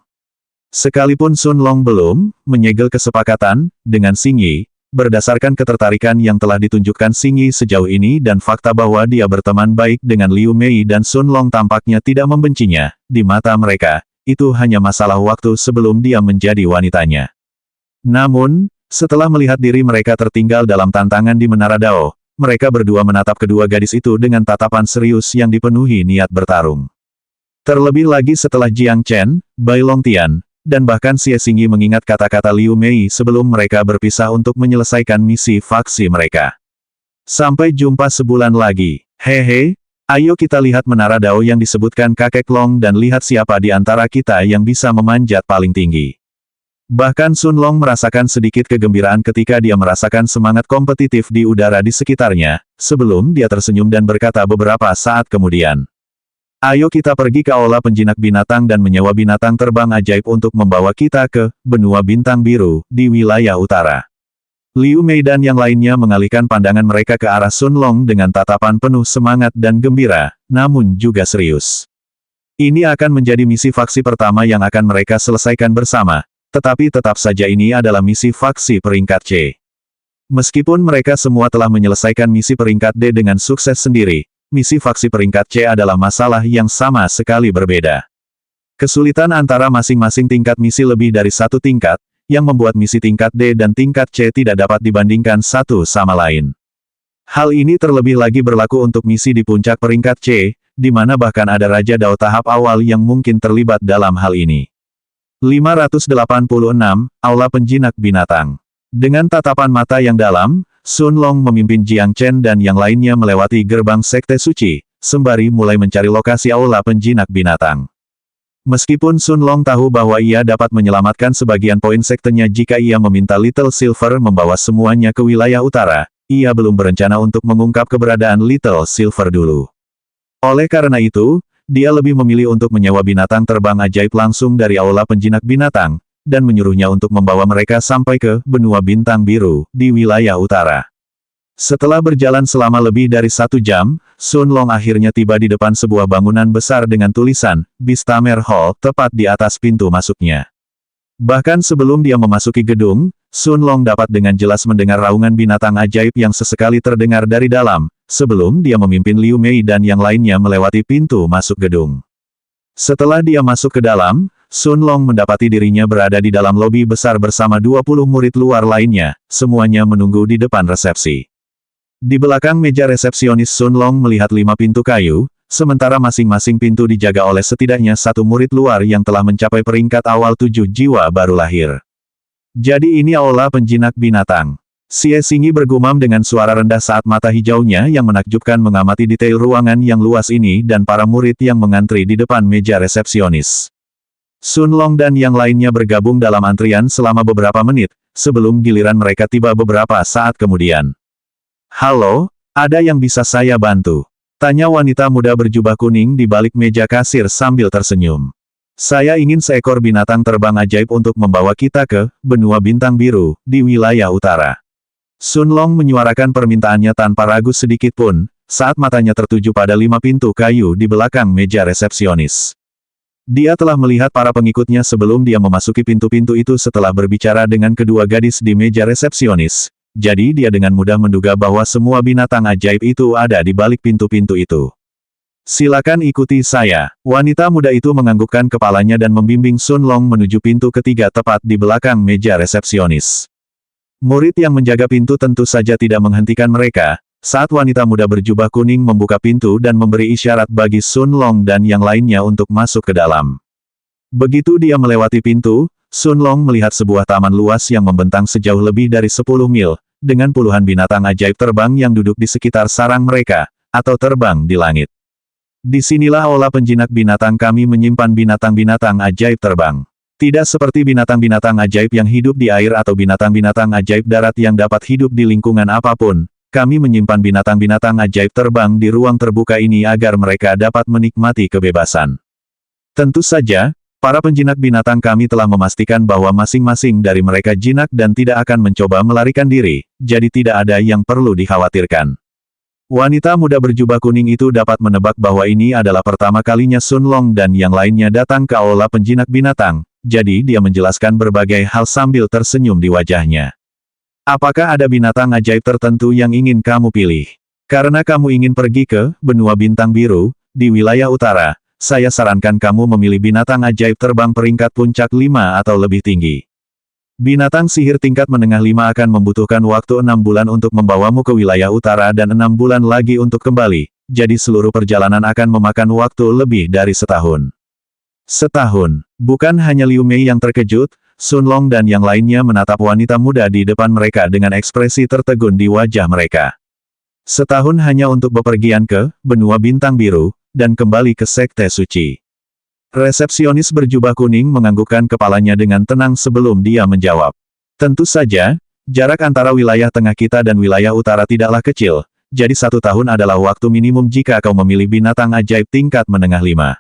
Sekalipun Sun Long belum menyegel kesepakatan dengan Xingyi, berdasarkan ketertarikan yang telah ditunjukkan Xingyi sejauh ini dan fakta bahwa dia berteman baik dengan Liu Mei dan Sun Long tampaknya tidak membencinya, di mata mereka, itu hanya masalah waktu sebelum dia menjadi wanitanya. Namun, setelah melihat diri mereka tertinggal dalam tantangan di Menara Dao, mereka berdua menatap kedua gadis itu dengan tatapan serius yang dipenuhi niat bertarung. Terlebih lagi setelah Jiang Chen, Bai Longtian, dan bahkan Xie Xingyi mengingat kata-kata Liu Mei sebelum mereka berpisah untuk menyelesaikan misi faksi mereka. Sampai jumpa sebulan lagi. Hehe, ayo kita lihat Menara Dao yang disebutkan Kakek Long dan lihat siapa di antara kita yang bisa memanjat paling tinggi. Bahkan Sun Long merasakan sedikit kegembiraan ketika dia merasakan semangat kompetitif di udara di sekitarnya, sebelum dia tersenyum dan berkata beberapa saat kemudian. Ayo kita pergi ke aula penjinak binatang dan menyewa binatang terbang ajaib untuk membawa kita ke benua bintang biru di wilayah utara. Liu Mei dan yang lainnya mengalihkan pandangan mereka ke arah Sun Long dengan tatapan penuh semangat dan gembira, namun juga serius. Ini akan menjadi misi faksi pertama yang akan mereka selesaikan bersama. Tetapi tetap saja ini adalah misi faksi peringkat C. Meskipun mereka semua telah menyelesaikan misi peringkat D dengan sukses sendiri, misi faksi peringkat C adalah masalah yang sama sekali berbeda. Kesulitan antara masing-masing tingkat misi lebih dari satu tingkat, yang membuat misi tingkat D dan tingkat C tidak dapat dibandingkan satu sama lain. Hal ini terlebih lagi berlaku untuk misi di puncak peringkat C, di mana bahkan ada Raja Dao tahap awal yang mungkin terlibat dalam hal ini. 586, Aula Penjinak Binatang. Dengan tatapan mata yang dalam, Sun Long memimpin Jiang Chen dan yang lainnya melewati gerbang Sekte Suci, sembari mulai mencari lokasi Aula Penjinak Binatang. Meskipun Sun Long tahu bahwa ia dapat menyelamatkan sebagian poin sektenya jika ia meminta Little Silver membawa semuanya ke wilayah utara, ia belum berencana untuk mengungkap keberadaan Little Silver dulu. Oleh karena itu, dia lebih memilih untuk menyewa binatang terbang ajaib langsung dari Aula Penjinak Binatang, dan menyuruhnya untuk membawa mereka sampai ke Benua Bintang Biru, di wilayah utara. Setelah berjalan selama lebih dari 1 jam, Sun Long akhirnya tiba di depan sebuah bangunan besar dengan tulisan, Bistamer Hall, tepat di atas pintu masuknya. Bahkan sebelum dia memasuki gedung, Sun Long dapat dengan jelas mendengar raungan binatang ajaib yang sesekali terdengar dari dalam, sebelum dia memimpin Liu Mei dan yang lainnya melewati pintu masuk gedung. Setelah dia masuk ke dalam, Sun Long mendapati dirinya berada di dalam lobi besar bersama 20 murid luar lainnya, semuanya menunggu di depan resepsi. Di belakang meja resepsionis Sun Long melihat 5 pintu kayu, sementara masing-masing pintu dijaga oleh setidaknya 1 murid luar yang telah mencapai peringkat awal 7 jiwa baru lahir. Jadi ini Aula Penjinak Binatang. Xie Xingyi bergumam dengan suara rendah saat mata hijaunya yang menakjubkan mengamati detail ruangan yang luas ini dan para murid yang mengantri di depan meja resepsionis. Sun Long dan yang lainnya bergabung dalam antrian selama beberapa menit, sebelum giliran mereka tiba beberapa saat kemudian. "Halo, ada yang bisa saya bantu?" tanya wanita muda berjubah kuning di balik meja kasir sambil tersenyum. "Saya ingin seekor binatang terbang ajaib untuk membawa kita ke Benua Bintang Biru, di wilayah utara." Sun Long menyuarakan permintaannya tanpa ragu sedikit pun, saat matanya tertuju pada 5 pintu kayu di belakang meja resepsionis. Dia telah melihat para pengikutnya sebelum dia memasuki pintu-pintu itu setelah berbicara dengan kedua gadis di meja resepsionis. Jadi dia dengan mudah menduga bahwa semua binatang ajaib itu ada di balik pintu-pintu itu. "Silakan ikuti saya." Wanita muda itu menganggukkan kepalanya dan membimbing Sun Long menuju pintu ketiga tepat di belakang meja resepsionis. Murid yang menjaga pintu tentu saja tidak menghentikan mereka, saat wanita muda berjubah kuning membuka pintu dan memberi isyarat bagi Sun Long dan yang lainnya untuk masuk ke dalam. Begitu dia melewati pintu, Sun Long melihat sebuah taman luas yang membentang sejauh lebih dari 10 mil, dengan puluhan binatang ajaib terbang yang duduk di sekitar sarang mereka, atau terbang di langit. "Disinilah Aula Penjinak Binatang, kami menyimpan binatang-binatang ajaib terbang. Tidak seperti binatang-binatang ajaib yang hidup di air atau binatang-binatang ajaib darat yang dapat hidup di lingkungan apapun, kami menyimpan binatang-binatang ajaib terbang di ruang terbuka ini agar mereka dapat menikmati kebebasan. Tentu saja, para penjinak binatang kami telah memastikan bahwa masing-masing dari mereka jinak dan tidak akan mencoba melarikan diri, jadi tidak ada yang perlu dikhawatirkan." Wanita muda berjubah kuning itu dapat menebak bahwa ini adalah pertama kalinya Sun Long dan yang lainnya datang ke Aula Penjinak Binatang, jadi dia menjelaskan berbagai hal sambil tersenyum di wajahnya. "Apakah ada binatang ajaib tertentu yang ingin kamu pilih? Karena kamu ingin pergi ke Benua Bintang Biru, di wilayah utara, saya sarankan kamu memilih binatang ajaib terbang peringkat puncak 5 atau lebih tinggi. Binatang sihir tingkat menengah 5 akan membutuhkan waktu 6 bulan untuk membawamu ke wilayah utara dan 6 bulan lagi untuk kembali, jadi seluruh perjalanan akan memakan waktu lebih dari setahun." Setahun. Bukan hanya Liu Mei yang terkejut, Sun Long dan yang lainnya menatap wanita muda di depan mereka dengan ekspresi tertegun di wajah mereka. Setahun hanya untuk bepergian ke Benua Bintang Biru, dan kembali ke Sekte Suci. Resepsionis berjubah kuning menganggukkan kepalanya dengan tenang sebelum dia menjawab. "Tentu saja, jarak antara wilayah tengah kita dan wilayah utara tidaklah kecil, jadi 1 tahun adalah waktu minimum jika kau memilih binatang ajaib tingkat menengah 5.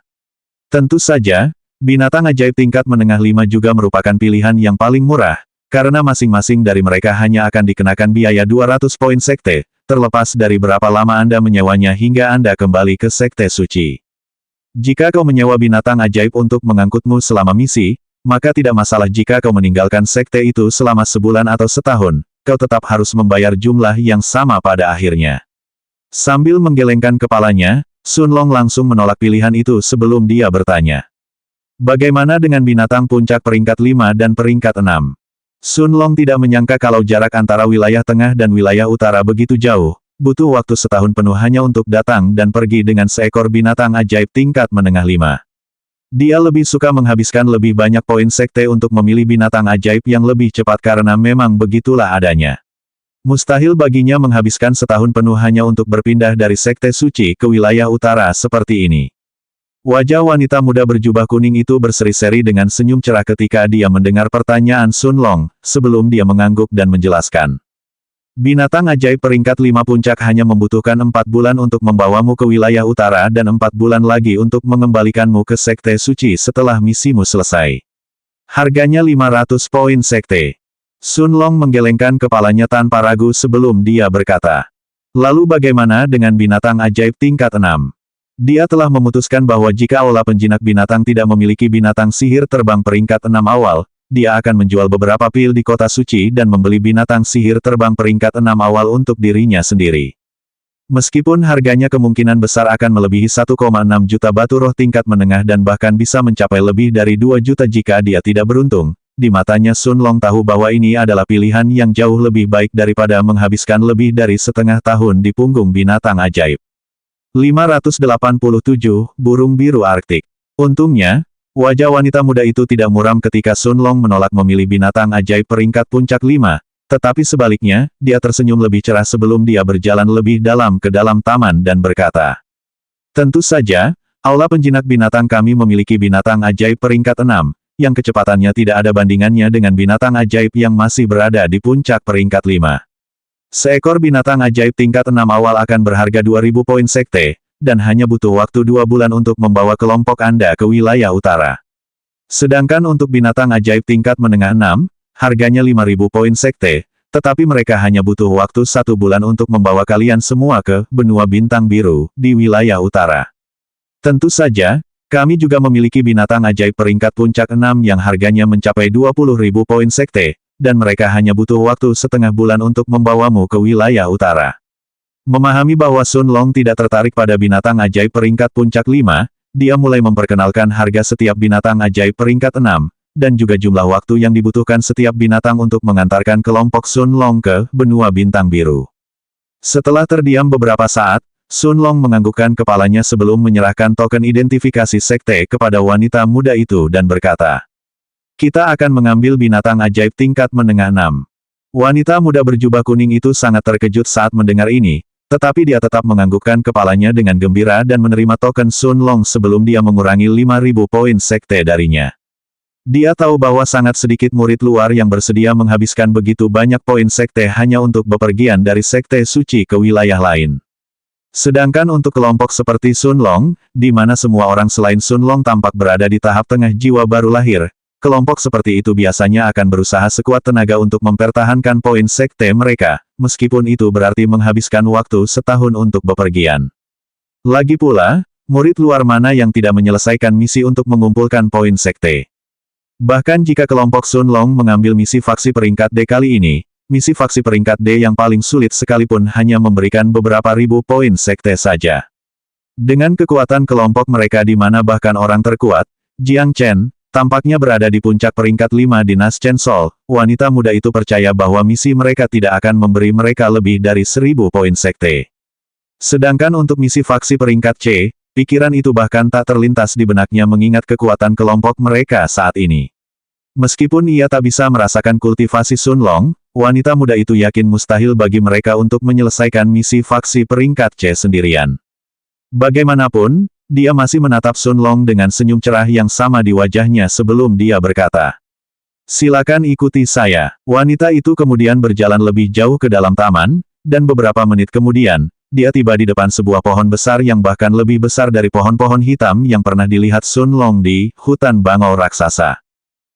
Tentu saja, binatang ajaib tingkat menengah 5 juga merupakan pilihan yang paling murah, karena masing-masing dari mereka hanya akan dikenakan biaya 200 poin sekte, terlepas dari berapa lama Anda menyewanya hingga Anda kembali ke Sekte Suci. Jika kau menyewa binatang ajaib untuk mengangkutmu selama misi, maka tidak masalah jika kau meninggalkan sekte itu selama sebulan atau setahun, kau tetap harus membayar jumlah yang sama pada akhirnya." Sambil menggelengkan kepalanya, Sun Long langsung menolak pilihan itu sebelum dia bertanya. "Bagaimana dengan binatang puncak peringkat 5 dan peringkat 6? Sun Long tidak menyangka kalau jarak antara wilayah tengah dan wilayah utara begitu jauh, butuh waktu setahun penuh hanya untuk datang dan pergi dengan seekor binatang ajaib tingkat menengah 5. Dia lebih suka menghabiskan lebih banyak poin sekte untuk memilih binatang ajaib yang lebih cepat karena memang begitulah adanya. Mustahil baginya menghabiskan setahun penuh hanya untuk berpindah dari Sekte Suci ke wilayah utara seperti ini. Wajah wanita muda berjubah kuning itu berseri-seri dengan senyum cerah ketika dia mendengar pertanyaan Sun Long, sebelum dia mengangguk dan menjelaskan. Binatang ajaib peringkat 5 puncak hanya membutuhkan 4 bulan untuk membawamu ke wilayah utara dan 4 bulan lagi untuk mengembalikanmu ke Sekte Suci setelah misimu selesai. Harganya 500 poin sekte. Sun Long menggelengkan kepalanya tanpa ragu sebelum dia berkata. Lalu bagaimana dengan binatang ajaib tingkat 6? Dia telah memutuskan bahwa jika aula penjinak binatang tidak memiliki binatang sihir terbang peringkat 6 awal, dia akan menjual beberapa pil di kota suci dan membeli binatang sihir terbang peringkat 6 awal untuk dirinya sendiri. Meskipun harganya kemungkinan besar akan melebihi 1,6 juta batu roh tingkat menengah dan bahkan bisa mencapai lebih dari 2 juta jika dia tidak beruntung, di matanya Sun Long tahu bahwa ini adalah pilihan yang jauh lebih baik daripada menghabiskan lebih dari setengah tahun di punggung binatang ajaib. 587, Burung Biru Arktik. Untungnya, wajah wanita muda itu tidak muram ketika Sun Long menolak memilih binatang ajaib peringkat puncak 5, tetapi sebaliknya, dia tersenyum lebih cerah sebelum dia berjalan lebih dalam ke dalam taman dan berkata, tentu saja, aula penjinak binatang kami memiliki binatang ajaib peringkat 6, yang kecepatannya tidak ada bandingannya dengan binatang ajaib yang masih berada di puncak peringkat 5. Seekor binatang ajaib tingkat 6 awal akan berharga 2000 poin sekte, dan hanya butuh waktu 2 bulan untuk membawa kelompok Anda ke wilayah utara. Sedangkan untuk binatang ajaib tingkat menengah 6, harganya 5000 poin sekte, tetapi mereka hanya butuh waktu 1 bulan untuk membawa kalian semua ke benua bintang biru di wilayah utara. Tentu saja, kami juga memiliki binatang ajaib peringkat puncak 6 yang harganya mencapai 20.000 poin sekte, dan mereka hanya butuh waktu setengah bulan untuk membawamu ke wilayah utara. Memahami bahwa Sun Long tidak tertarik pada binatang ajaib peringkat puncak 5, dia mulai memperkenalkan harga setiap binatang ajaib peringkat 6, dan juga jumlah waktu yang dibutuhkan setiap binatang untuk mengantarkan kelompok Sun Long ke benua bintang biru. Setelah terdiam beberapa saat, Sun Long menganggukkan kepalanya sebelum menyerahkan token identifikasi sekte kepada wanita muda itu dan berkata, kita akan mengambil binatang ajaib tingkat menengah 6. Wanita muda berjubah kuning itu sangat terkejut saat mendengar ini, tetapi dia tetap menganggukkan kepalanya dengan gembira dan menerima token Sun Long sebelum dia mengurangi 5000 poin sekte darinya. Dia tahu bahwa sangat sedikit murid luar yang bersedia menghabiskan begitu banyak poin sekte hanya untuk bepergian dari sekte suci ke wilayah lain. Sedangkan untuk kelompok seperti Sun Long, di mana semua orang selain Sun Long tampak berada di tahap tengah jiwa baru lahir, kelompok seperti itu biasanya akan berusaha sekuat tenaga untuk mempertahankan poin sekte mereka, meskipun itu berarti menghabiskan waktu setahun untuk bepergian. Lagi pula, murid luar mana yang tidak menyelesaikan misi untuk mengumpulkan poin sekte. Bahkan jika kelompok Sun Long mengambil misi faksi peringkat D kali ini, misi faksi peringkat D yang paling sulit sekalipun hanya memberikan beberapa ribu poin sekte saja. Dengan kekuatan kelompok mereka di mana bahkan orang terkuat, Jiang Chen, tampaknya berada di puncak peringkat 5 di Nas Chen Sol, wanita muda itu percaya bahwa misi mereka tidak akan memberi mereka lebih dari 1000 poin sekte. Sedangkan untuk misi faksi peringkat C, pikiran itu bahkan tak terlintas di benaknya mengingat kekuatan kelompok mereka saat ini. Meskipun ia tak bisa merasakan kultivasi Sun Long, wanita muda itu yakin mustahil bagi mereka untuk menyelesaikan misi faksi peringkat C sendirian. Bagaimanapun, dia masih menatap Sun Long dengan senyum cerah yang sama di wajahnya sebelum dia berkata, silakan ikuti saya. Wanita itu kemudian berjalan lebih jauh ke dalam taman, dan beberapa menit kemudian, dia tiba di depan sebuah pohon besar yang bahkan lebih besar dari pohon-pohon hitam yang pernah dilihat Sun Long di hutan bangau raksasa.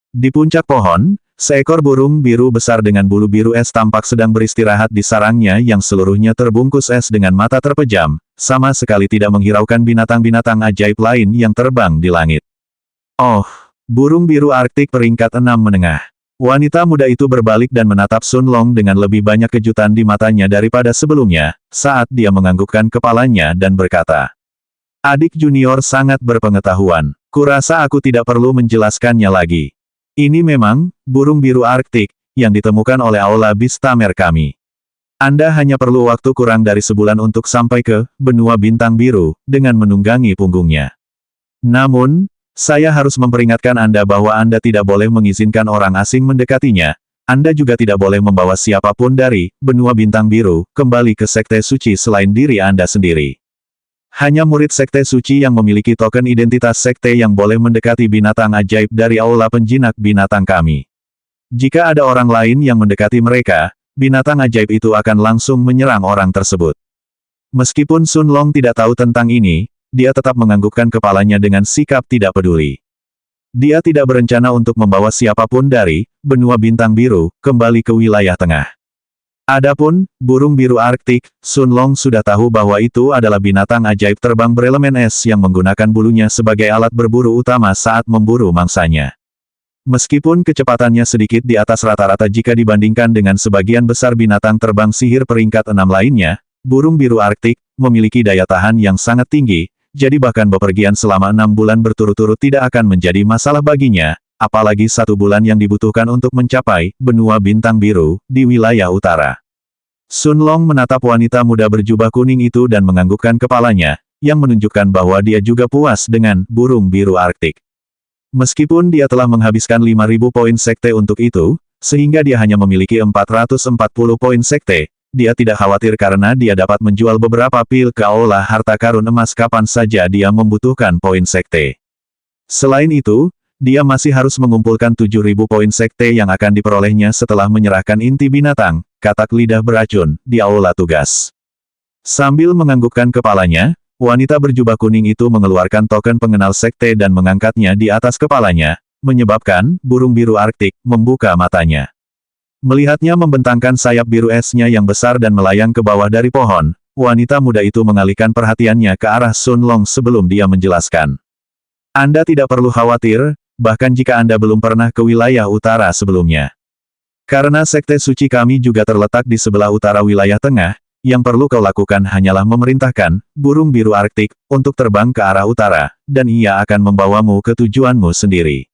Di puncak pohon, seekor burung biru besar dengan bulu biru es tampak sedang beristirahat di sarangnya yang seluruhnya terbungkus es dengan mata terpejam, sama sekali tidak menghiraukan binatang-binatang ajaib lain yang terbang di langit. Oh, burung biru Arktik peringkat 6 menengah. Wanita muda itu berbalik dan menatap Sun Long dengan lebih banyak kejutan di matanya daripada sebelumnya, saat dia menganggukkan kepalanya dan berkata, adik junior sangat berpengetahuan. Kurasa aku tidak perlu menjelaskannya lagi. Ini memang, burung biru Arktik, yang ditemukan oleh Aula Bistamer kami. Anda hanya perlu waktu kurang dari sebulan untuk sampai ke benua bintang biru, dengan menunggangi punggungnya. Namun, saya harus memperingatkan Anda bahwa Anda tidak boleh mengizinkan orang asing mendekatinya. Anda juga tidak boleh membawa siapapun dari benua bintang biru, kembali ke sekte suci selain diri Anda sendiri. Hanya murid sekte suci yang memiliki token identitas sekte yang boleh mendekati binatang ajaib dari aula penjinak binatang kami. Jika ada orang lain yang mendekati mereka, binatang ajaib itu akan langsung menyerang orang tersebut. Meskipun Sun Long tidak tahu tentang ini, dia tetap menganggukkan kepalanya dengan sikap tidak peduli. Dia tidak berencana untuk membawa siapapun dari benua bintang biru kembali ke wilayah tengah. Adapun burung biru Arktik, Sun Long sudah tahu bahwa itu adalah binatang ajaib terbang berelemen es yang menggunakan bulunya sebagai alat berburu utama saat memburu mangsanya. Meskipun kecepatannya sedikit di atas rata-rata jika dibandingkan dengan sebagian besar binatang terbang sihir peringkat 6 lainnya, burung biru Arktik memiliki daya tahan yang sangat tinggi, jadi bahkan bepergian selama 6 bulan berturut-turut tidak akan menjadi masalah baginya, apalagi 1 bulan yang dibutuhkan untuk mencapai benua bintang biru di wilayah utara. Sun Long menatap wanita muda berjubah kuning itu dan menganggukkan kepalanya, yang menunjukkan bahwa dia juga puas dengan burung biru Arktik. Meskipun dia telah menghabiskan 5.000 poin sekte untuk itu, sehingga dia hanya memiliki 440 poin sekte, dia tidak khawatir karena dia dapat menjual beberapa pil ke aula harta karun emas kapan saja dia membutuhkan poin sekte. Selain itu, dia masih harus mengumpulkan 7.000 poin sekte yang akan diperolehnya setelah menyerahkan inti binatang, katak lidah beracun, di aula tugas. Sambil menganggukkan kepalanya, wanita berjubah kuning itu mengeluarkan token pengenal sekte dan mengangkatnya di atas kepalanya, menyebabkan burung biru Arktik membuka matanya. Melihatnya membentangkan sayap biru esnya yang besar dan melayang ke bawah dari pohon, wanita muda itu mengalihkan perhatiannya ke arah Sun Long sebelum dia menjelaskan. Anda tidak perlu khawatir, bahkan jika Anda belum pernah ke wilayah utara sebelumnya. Karena sekte suci kami juga terletak di sebelah utara wilayah tengah, yang perlu kau lakukan hanyalah memerintahkan burung biru Arktik untuk terbang ke arah utara, dan ia akan membawamu ke tujuanmu sendiri.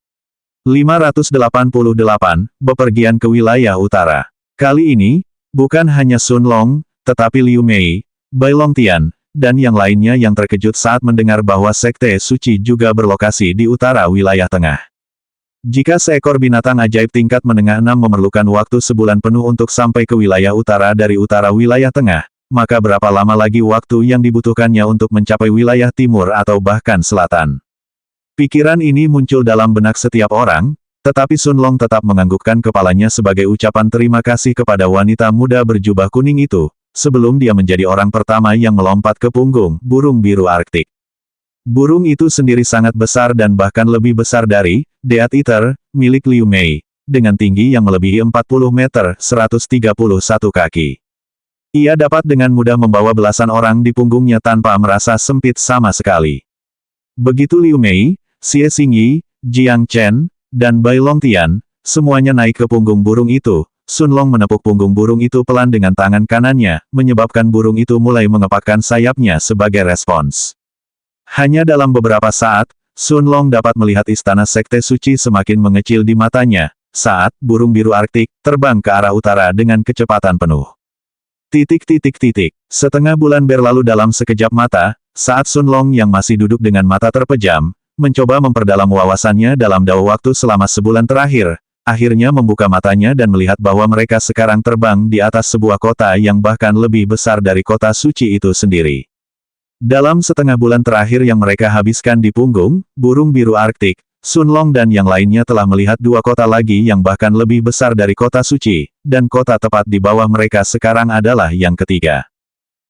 588. Bepergian ke wilayah utara. Kali ini, bukan hanya Sun Long, tetapi Liu Mei, Bai Longtian, dan yang lainnya yang terkejut saat mendengar bahwa sekte suci juga berlokasi di utara wilayah tengah. Jika seekor binatang ajaib tingkat menengah 6 memerlukan waktu sebulan penuh untuk sampai ke wilayah utara dari utara wilayah tengah, maka berapa lama lagi waktu yang dibutuhkannya untuk mencapai wilayah timur atau bahkan selatan? Pikiran ini muncul dalam benak setiap orang, tetapi Sun Long tetap menganggukkan kepalanya sebagai ucapan terima kasih kepada wanita muda berjubah kuning itu, sebelum dia menjadi orang pertama yang melompat ke punggung burung biru Arktik. Burung itu sendiri sangat besar dan bahkan lebih besar dari Death Eater, milik Liu Mei, dengan tinggi yang melebihi 40 meter 131 kaki. Ia dapat dengan mudah membawa belasan orang di punggungnya tanpa merasa sempit sama sekali. Begitu Liu Mei, Xie Xingyi, Jiang Chen, dan Bai Longtian, semuanya naik ke punggung burung itu, Sun Long menepuk punggung burung itu pelan dengan tangan kanannya, menyebabkan burung itu mulai mengepakkan sayapnya sebagai respons. Hanya dalam beberapa saat, Sun Long dapat melihat istana sekte suci semakin mengecil di matanya, saat burung biru Arktik terbang ke arah utara dengan kecepatan penuh. Setengah bulan berlalu dalam sekejap mata, saat Sun Long yang masih duduk dengan mata terpejam, mencoba memperdalam wawasannya dalam dao waktu selama sebulan terakhir, akhirnya membuka matanya dan melihat bahwa mereka sekarang terbang di atas sebuah kota yang bahkan lebih besar dari kota suci itu sendiri. Dalam setengah bulan terakhir yang mereka habiskan di punggung burung biru Arktik, Sun Long dan yang lainnya telah melihat 2 kota lagi yang bahkan lebih besar dari kota suci, dan kota tepat di bawah mereka sekarang adalah yang ketiga.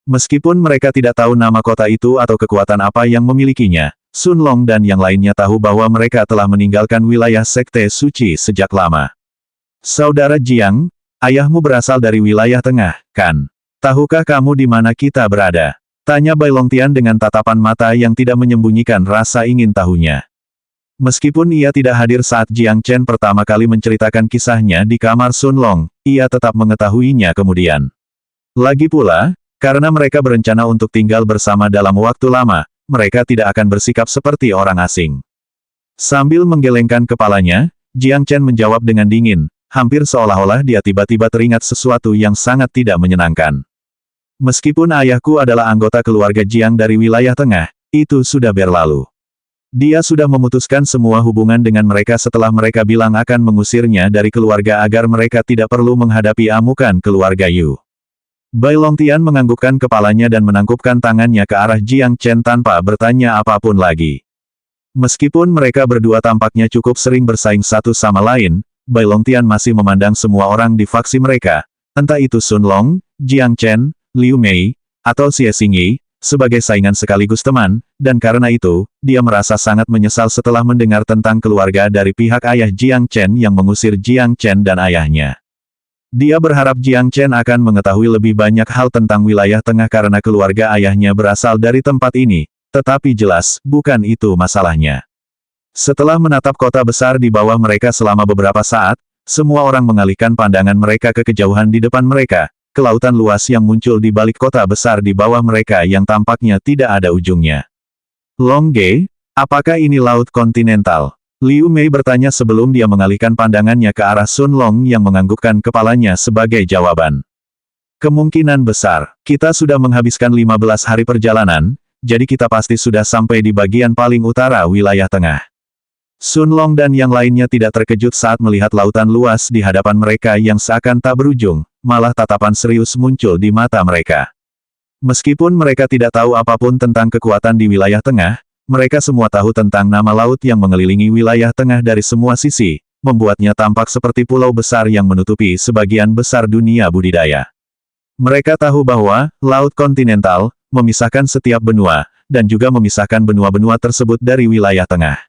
Meskipun mereka tidak tahu nama kota itu atau kekuatan apa yang memilikinya, Sun Long dan yang lainnya tahu bahwa mereka telah meninggalkan wilayah sekte suci sejak lama. Saudara Jiang, ayahmu berasal dari wilayah tengah, kan? Tahukah kamu di mana kita berada? Tanya Bai Longtian dengan tatapan mata yang tidak menyembunyikan rasa ingin tahunya. Meskipun ia tidak hadir saat Jiang Chen pertama kali menceritakan kisahnya di kamar Sun Long, ia tetap mengetahuinya kemudian. Lagi pula, karena mereka berencana untuk tinggal bersama dalam waktu lama, mereka tidak akan bersikap seperti orang asing. Sambil menggelengkan kepalanya, Jiang Chen menjawab dengan dingin, hampir seolah-olah dia tiba-tiba teringat sesuatu yang sangat tidak menyenangkan. Meskipun ayahku adalah anggota keluarga Jiang dari wilayah tengah, itu sudah berlalu. Dia sudah memutuskan semua hubungan dengan mereka setelah mereka bilang akan mengusirnya dari keluarga agar mereka tidak perlu menghadapi amukan keluarga Yu. Bai Longtian menganggukkan kepalanya dan menangkupkan tangannya ke arah Jiang Chen tanpa bertanya apapun lagi. Meskipun mereka berdua tampaknya cukup sering bersaing satu sama lain, Bai Longtian masih memandang semua orang di faksi mereka, entah itu Sun Long, Jiang Chen, Liu Mei, atau Xie Xingyi, sebagai saingan sekaligus teman, dan karena itu, dia merasa sangat menyesal setelah mendengar tentang keluarga dari pihak ayah Jiang Chen yang mengusir Jiang Chen dan ayahnya. Dia berharap Jiang Chen akan mengetahui lebih banyak hal tentang wilayah tengah karena keluarga ayahnya berasal dari tempat ini, tetapi jelas, bukan itu masalahnya. Setelah menatap kota besar di bawah mereka selama beberapa saat, semua orang mengalihkan pandangan mereka ke kejauhan di depan mereka, ke lautan luas yang muncul di balik kota besar di bawah mereka yang tampaknya tidak ada ujungnya. Longge, apakah ini laut kontinental? Liu Mei bertanya sebelum dia mengalihkan pandangannya ke arah Sun Long yang menganggukkan kepalanya sebagai jawaban. Kemungkinan besar, kita sudah menghabiskan 15 hari perjalanan, jadi kita pasti sudah sampai di bagian paling utara wilayah tengah. Sun Long dan yang lainnya tidak terkejut saat melihat lautan luas di hadapan mereka yang seakan tak berujung, malah tatapan serius muncul di mata mereka. Meskipun mereka tidak tahu apapun tentang kekuatan di wilayah tengah, mereka semua tahu tentang nama laut yang mengelilingi wilayah tengah dari semua sisi, membuatnya tampak seperti pulau besar yang menutupi sebagian besar dunia budidaya. Mereka tahu bahwa laut kontinental memisahkan setiap benua, dan juga memisahkan benua-benua tersebut dari wilayah tengah.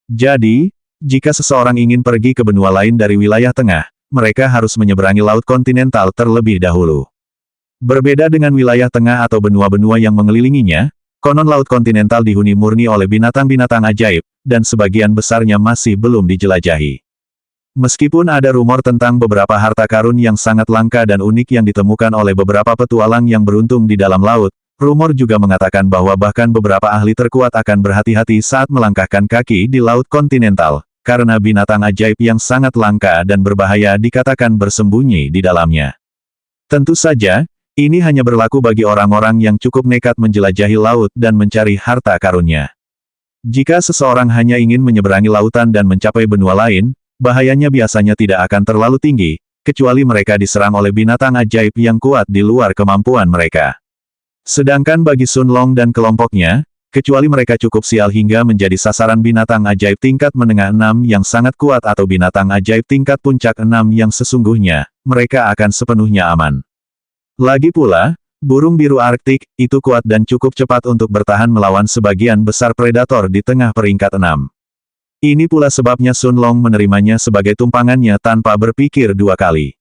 Jadi, jika seseorang ingin pergi ke benua lain dari wilayah tengah, mereka harus menyeberangi laut kontinental terlebih dahulu. Berbeda dengan wilayah tengah atau benua-benua yang mengelilinginya, konon laut kontinental dihuni murni oleh binatang-binatang ajaib, dan sebagian besarnya masih belum dijelajahi. Meskipun ada rumor tentang beberapa harta karun yang sangat langka dan unik yang ditemukan oleh beberapa petualang yang beruntung di dalam laut, rumor juga mengatakan bahwa bahkan beberapa ahli terkuat akan berhati-hati saat melangkahkan kaki di laut kontinental, karena binatang ajaib yang sangat langka dan berbahaya dikatakan bersembunyi di dalamnya. Tentu saja, ini hanya berlaku bagi orang-orang yang cukup nekat menjelajahi laut dan mencari harta karunnya. Jika seseorang hanya ingin menyeberangi lautan dan mencapai benua lain, bahayanya biasanya tidak akan terlalu tinggi, kecuali mereka diserang oleh binatang ajaib yang kuat di luar kemampuan mereka. Sedangkan bagi Sun Long dan kelompoknya, kecuali mereka cukup sial hingga menjadi sasaran binatang ajaib tingkat menengah 6 yang sangat kuat atau binatang ajaib tingkat puncak 6 yang sesungguhnya, mereka akan sepenuhnya aman. Lagi pula, burung biru Arktik, itu kuat dan cukup cepat untuk bertahan melawan sebagian besar predator di tengah peringkat 6. Ini pula sebabnya Sun Long menerimanya sebagai tumpangannya tanpa berpikir dua kali.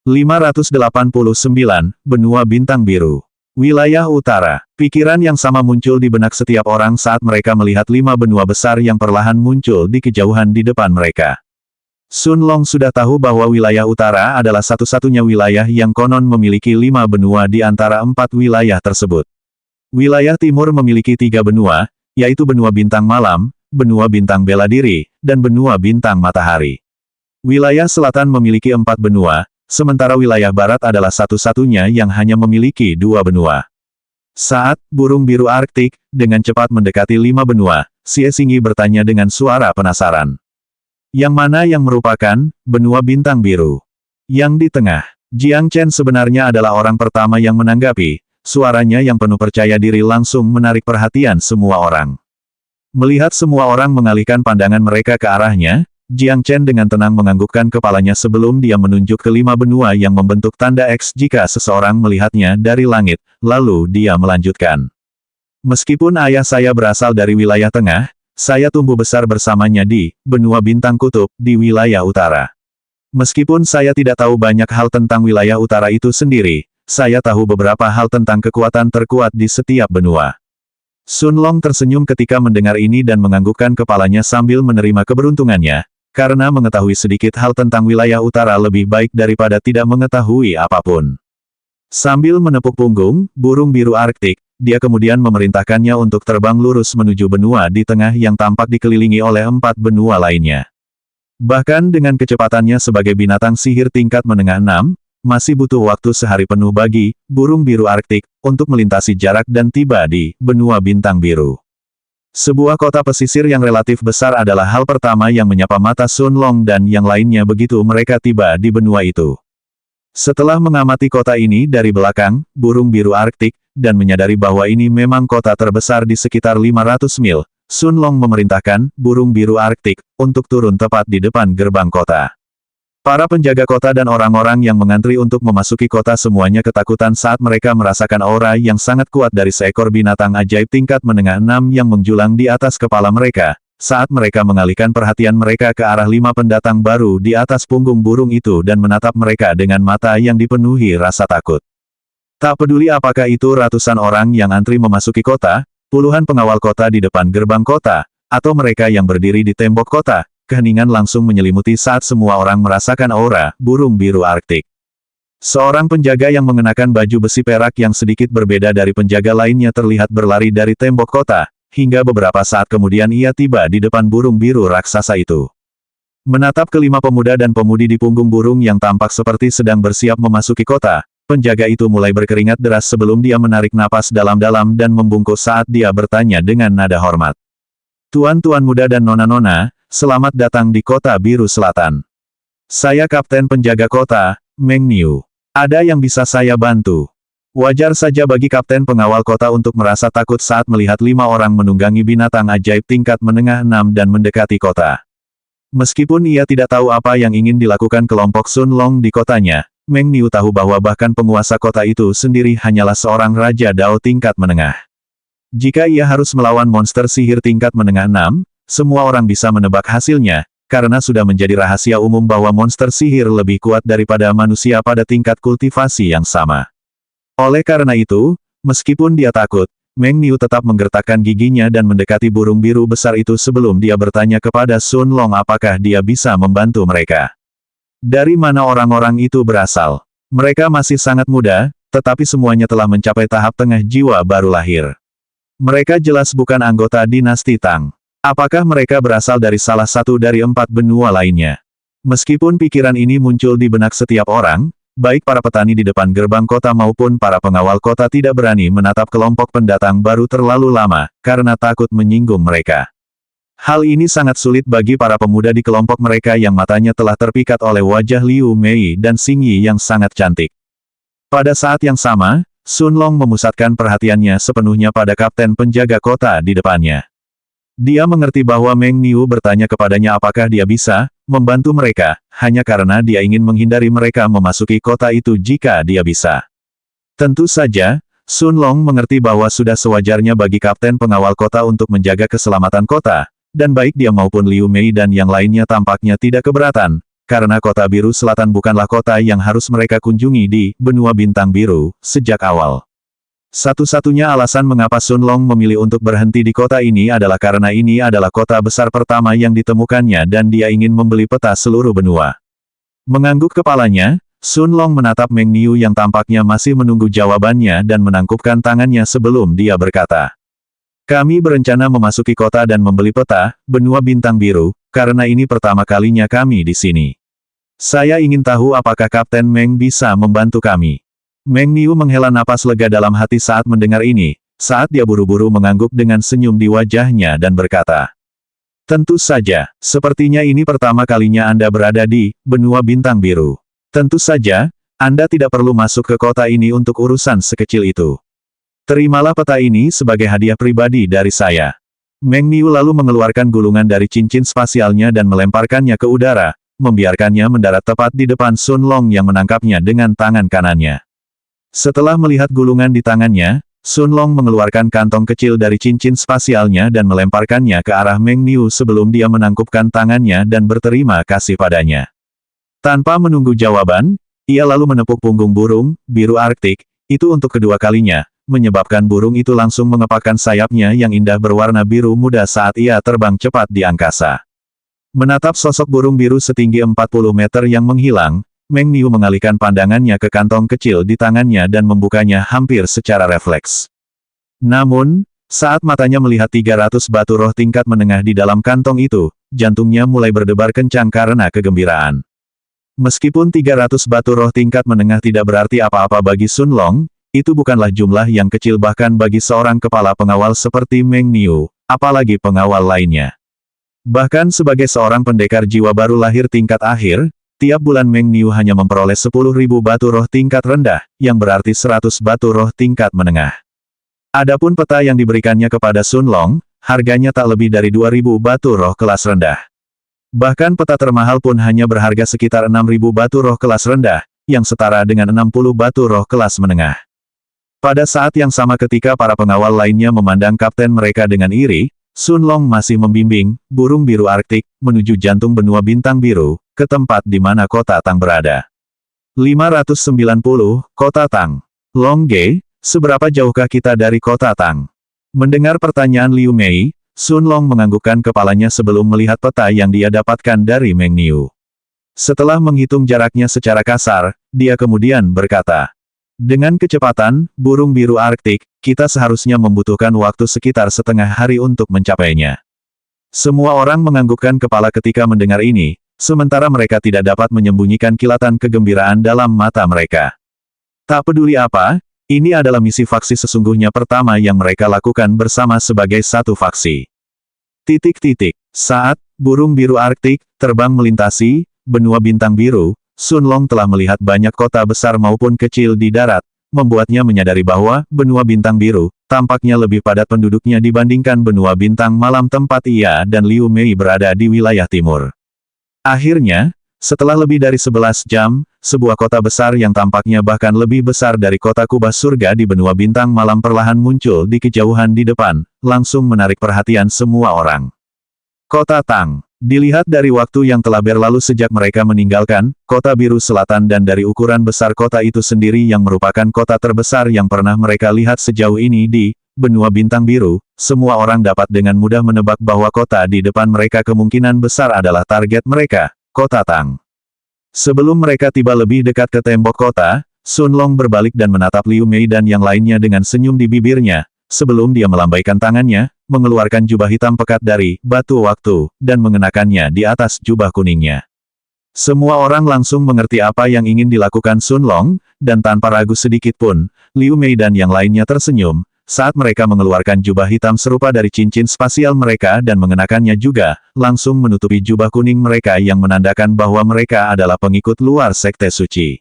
589, Benua Bintang Biru. Wilayah Utara. Pikiran yang sama muncul di benak setiap orang saat mereka melihat 5 benua besar yang perlahan muncul di kejauhan di depan mereka. Sun Long sudah tahu bahwa wilayah utara adalah satu-satunya wilayah yang konon memiliki 5 benua di antara 4 wilayah tersebut. Wilayah timur memiliki 3 benua, yaitu benua bintang malam, benua bintang bela diri, dan benua bintang matahari. Wilayah selatan memiliki 4 benua, sementara wilayah barat adalah satu-satunya yang hanya memiliki 2 benua. Saat burung biru Arktik dengan cepat mendekati 5 benua, Xie Xingyi bertanya dengan suara penasaran. Yang mana yang merupakan benua bintang biru? Yang di tengah. Jiang Chen sebenarnya adalah orang pertama yang menanggapi, suaranya yang penuh percaya diri langsung menarik perhatian semua orang. Melihat semua orang mengalihkan pandangan mereka ke arahnya, Jiang Chen dengan tenang menganggukkan kepalanya sebelum dia menunjuk ke 5 benua yang membentuk tanda X jika seseorang melihatnya dari langit, lalu dia melanjutkan. Meskipun ayah saya berasal dari wilayah tengah, saya tumbuh besar bersamanya di benua bintang kutub di wilayah utara. Meskipun saya tidak tahu banyak hal tentang wilayah utara itu sendiri, saya tahu beberapa hal tentang kekuatan terkuat di setiap benua. Sun Long tersenyum ketika mendengar ini dan menganggukkan kepalanya sambil menerima keberuntungannya, karena mengetahui sedikit hal tentang wilayah utara lebih baik daripada tidak mengetahui apapun. Sambil menepuk punggung burung biru Arktik, dia kemudian memerintahkannya untuk terbang lurus menuju benua di tengah yang tampak dikelilingi oleh 4 benua lainnya. Bahkan dengan kecepatannya sebagai binatang sihir tingkat menengah 6, masih butuh waktu sehari penuh bagi burung biru Arktik untuk melintasi jarak dan tiba di benua bintang biru. Sebuah kota pesisir yang relatif besar adalah hal pertama yang menyapa mata Sun Long dan yang lainnya begitu mereka tiba di benua itu. Setelah mengamati kota ini dari belakang, burung biru Arktik, dan menyadari bahwa ini memang kota terbesar di sekitar 500 mil, Sun Long memerintahkan burung biru Arktik untuk turun tepat di depan gerbang kota. Para penjaga kota dan orang-orang yang mengantri untuk memasuki kota semuanya ketakutan saat mereka merasakan aura yang sangat kuat dari seekor binatang ajaib tingkat menengah 6 yang menjulang di atas kepala mereka. Saat mereka mengalihkan perhatian mereka ke arah 5 pendatang baru di atas punggung burung itu dan menatap mereka dengan mata yang dipenuhi rasa takut. Tak peduli apakah itu ratusan orang yang antri memasuki kota, puluhan pengawal kota di depan gerbang kota, atau mereka yang berdiri di tembok kota, keheningan langsung menyelimuti saat semua orang merasakan aura burung biru Arktik. Seorang penjaga yang mengenakan baju besi perak yang sedikit berbeda dari penjaga lainnya terlihat berlari dari tembok kota, hingga beberapa saat kemudian ia tiba di depan burung biru raksasa itu. Menatap kelima pemuda dan pemudi di punggung burung yang tampak seperti sedang bersiap memasuki kota, penjaga itu mulai berkeringat deras sebelum dia menarik napas dalam-dalam dan membungkuk saat dia bertanya dengan nada hormat. Tuan-tuan muda dan nona-nona, selamat datang di kota biru selatan. Saya kapten penjaga kota, Meng Niu. Ada yang bisa saya bantu? Wajar saja bagi kapten pengawal kota untuk merasa takut saat melihat 5 orang menunggangi binatang ajaib tingkat menengah 6 dan mendekati kota. Meskipun ia tidak tahu apa yang ingin dilakukan kelompok Sun Long di kotanya, Meng Niu tahu bahwa bahkan penguasa kota itu sendiri hanyalah seorang Raja Dao tingkat menengah. Jika ia harus melawan monster sihir tingkat menengah 6, semua orang bisa menebak hasilnya, karena sudah menjadi rahasia umum bahwa monster sihir lebih kuat daripada manusia pada tingkat kultivasi yang sama. Oleh karena itu, meskipun dia takut, Meng Niu tetap menggertakkan giginya dan mendekati burung biru besar itu sebelum dia bertanya kepada Sun Long apakah dia bisa membantu mereka. Dari mana orang-orang itu berasal? Mereka masih sangat muda, tetapi semuanya telah mencapai tahap tengah jiwa baru lahir. Mereka jelas bukan anggota dinasti Tang. Apakah mereka berasal dari salah satu dari 4 benua lainnya? Meskipun pikiran ini muncul di benak setiap orang, baik para petani di depan gerbang kota maupun para pengawal kota tidak berani menatap kelompok pendatang baru terlalu lama, karena takut menyinggung mereka. Hal ini sangat sulit bagi para pemuda di kelompok mereka yang matanya telah terpikat oleh wajah Liu Mei dan Xing Yi yang sangat cantik. Pada saat yang sama, Sun Long memusatkan perhatiannya sepenuhnya pada kapten penjaga kota di depannya. Dia mengerti bahwa Meng Niu bertanya kepadanya apakah dia bisa membantu mereka, hanya karena dia ingin menghindari mereka memasuki kota itu jika dia bisa. Tentu saja, Sun Long mengerti bahwa sudah sewajarnya bagi kapten pengawal kota untuk menjaga keselamatan kota, dan baik dia maupun Liu Mei dan yang lainnya tampaknya tidak keberatan, karena kota biru selatan bukanlah kota yang harus mereka kunjungi di benua bintang biru sejak awal. Satu-satunya alasan mengapa Sun Long memilih untuk berhenti di kota ini adalah karena ini adalah kota besar pertama yang ditemukannya dan dia ingin membeli peta seluruh benua. Mengangguk kepalanya, Sun Long menatap Meng Niu yang tampaknya masih menunggu jawabannya dan menangkupkan tangannya sebelum dia berkata. Kami berencana memasuki kota dan membeli peta, benua bintang biru, karena ini pertama kalinya kami di sini. Saya ingin tahu apakah Kapten Meng bisa membantu kami. Meng Niu menghela napas lega dalam hati saat mendengar ini, saat dia buru-buru mengangguk dengan senyum di wajahnya dan berkata. Tentu saja, sepertinya ini pertama kalinya Anda berada di benua bintang biru. Tentu saja, Anda tidak perlu masuk ke kota ini untuk urusan sekecil itu. Terimalah peta ini sebagai hadiah pribadi dari saya. Meng Niu lalu mengeluarkan gulungan dari cincin spasialnya dan melemparkannya ke udara, membiarkannya mendarat tepat di depan Sun Long yang menangkapnya dengan tangan kanannya. Setelah melihat gulungan di tangannya, Sun Long mengeluarkan kantong kecil dari cincin spasialnya dan melemparkannya ke arah Meng Niu sebelum dia menangkupkan tangannya dan berterima kasih padanya. Tanpa menunggu jawaban, ia lalu menepuk punggung burung biru Arktik, itu untuk kedua kalinya, menyebabkan burung itu langsung mengepakkan sayapnya yang indah berwarna biru muda saat ia terbang cepat di angkasa. Menatap sosok burung biru setinggi 40 meter yang menghilang, Meng Niu mengalihkan pandangannya ke kantong kecil di tangannya dan membukanya hampir secara refleks. Namun, saat matanya melihat 300 batu roh tingkat menengah di dalam kantong itu, jantungnya mulai berdebar kencang karena kegembiraan. Meskipun 300 batu roh tingkat menengah tidak berarti apa-apa bagi Sun Long, itu bukanlah jumlah yang kecil bahkan bagi seorang kepala pengawal seperti Meng Niu, apalagi pengawal lainnya. Bahkan sebagai seorang pendekar jiwa baru lahir tingkat akhir, Tiap bulan Meng Niu hanya memperoleh 10.000 batu roh tingkat rendah, yang berarti 100 batu roh tingkat menengah. Adapun peta yang diberikannya kepada Sun Long, harganya tak lebih dari 2.000 batu roh kelas rendah. Bahkan peta termahal pun hanya berharga sekitar 6.000 batu roh kelas rendah, yang setara dengan 60 batu roh kelas menengah. Pada saat yang sama ketika para pengawal lainnya memandang kapten mereka dengan iri, Sun Long masih membimbing burung biru Arktik menuju jantung benua bintang biru, ke tempat di mana kota Tang berada. 590, Kota Tang. Long Ge, seberapa jauhkah kita dari kota Tang? Mendengar pertanyaan Liu Mei, Sun Long menganggukkan kepalanya sebelum melihat peta yang dia dapatkan dari Meng Niu. Setelah menghitung jaraknya secara kasar, dia kemudian berkata, dengan kecepatan burung biru Arktik, kita seharusnya membutuhkan waktu sekitar setengah hari untuk mencapainya. Semua orang menganggukkan kepala ketika mendengar ini, sementara mereka tidak dapat menyembunyikan kilatan kegembiraan dalam mata mereka. Tak peduli apa, ini adalah misi faksi sesungguhnya pertama yang mereka lakukan bersama sebagai satu faksi. Saat burung biru Arktik terbang melintasi benua bintang biru, Sun Long telah melihat banyak kota besar maupun kecil di darat, membuatnya menyadari bahwa benua bintang biru tampaknya lebih padat penduduknya dibandingkan benua bintang malam tempat ia dan Liu Mei berada di wilayah timur. Akhirnya, setelah lebih dari 11 jam, sebuah kota besar yang tampaknya bahkan lebih besar dari kota kubah surga di benua bintang malam perlahan muncul di kejauhan di depan, langsung menarik perhatian semua orang. Kota Tang. Dilihat dari waktu yang telah berlalu sejak mereka meninggalkan kota biru selatan dan dari ukuran besar kota itu sendiri yang merupakan kota terbesar yang pernah mereka lihat sejauh ini di benua bintang biru, semua orang dapat dengan mudah menebak bahwa kota di depan mereka kemungkinan besar adalah target mereka, kota Tang. Sebelum mereka tiba lebih dekat ke tembok kota, Sun Long berbalik dan menatap Liu Mei dan yang lainnya dengan senyum di bibirnya, sebelum dia melambaikan tangannya, mengeluarkan jubah hitam pekat dari batu waktu, dan mengenakannya di atas jubah kuningnya. Semua orang langsung mengerti apa yang ingin dilakukan Sun Long, dan tanpa ragu sedikit pun, Liu Mei dan yang lainnya tersenyum, saat mereka mengeluarkan jubah hitam serupa dari cincin spasial mereka dan mengenakannya juga, langsung menutupi jubah kuning mereka yang menandakan bahwa mereka adalah pengikut luar sekte suci.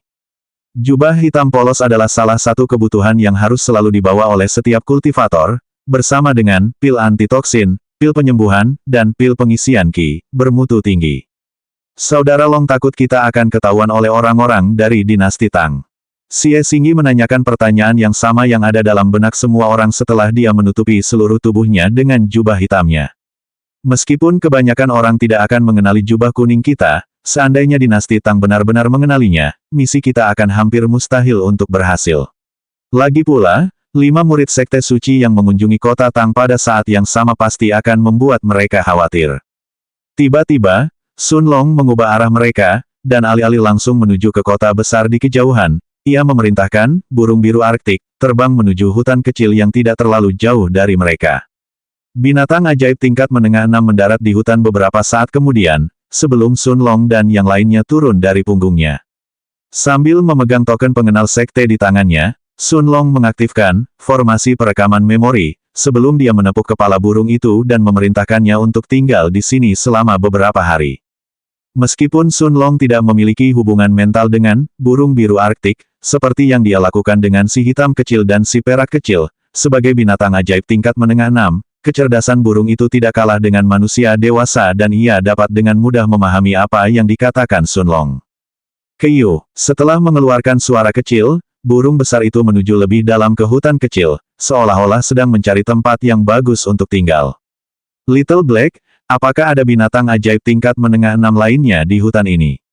Jubah hitam polos adalah salah satu kebutuhan yang harus selalu dibawa oleh setiap kultivator, bersama dengan pil anti-toksin, pil penyembuhan, dan pil pengisian ki, bermutu tinggi. Saudara Long takut kita akan ketahuan oleh orang-orang dari dinasti Tang. Xie Xingyi menanyakan pertanyaan yang sama yang ada dalam benak semua orang setelah dia menutupi seluruh tubuhnya dengan jubah hitamnya. Meskipun kebanyakan orang tidak akan mengenali jubah kuning kita, seandainya dinasti Tang benar-benar mengenalinya, misi kita akan hampir mustahil untuk berhasil. Lagi pula, 5 murid sekte suci yang mengunjungi kota Tang pada saat yang sama pasti akan membuat mereka khawatir. Tiba-tiba, Sun Long mengubah arah mereka, dan alih-alih langsung menuju ke kota besar di kejauhan, ia memerintahkan burung biru Arktik terbang menuju hutan kecil yang tidak terlalu jauh dari mereka. Binatang ajaib tingkat menengah 6 mendarat di hutan beberapa saat kemudian, sebelum Sun Long dan yang lainnya turun dari punggungnya. Sambil memegang token pengenal sekte di tangannya, Sun Long mengaktifkan formasi perekaman memori, sebelum dia menepuk kepala burung itu dan memerintahkannya untuk tinggal di sini selama beberapa hari. Meskipun Sun Long tidak memiliki hubungan mental dengan burung biru Arktik, seperti yang dia lakukan dengan si hitam kecil dan si perak kecil, sebagai binatang ajaib tingkat menengah 6, kecerdasan burung itu tidak kalah dengan manusia dewasa dan ia dapat dengan mudah memahami apa yang dikatakan Sun Long. Keiyu, setelah mengeluarkan suara kecil, burung besar itu menuju lebih dalam ke hutan kecil, seolah-olah sedang mencari tempat yang bagus untuk tinggal. Little Black, apakah ada binatang ajaib tingkat menengah 6 lainnya di hutan ini?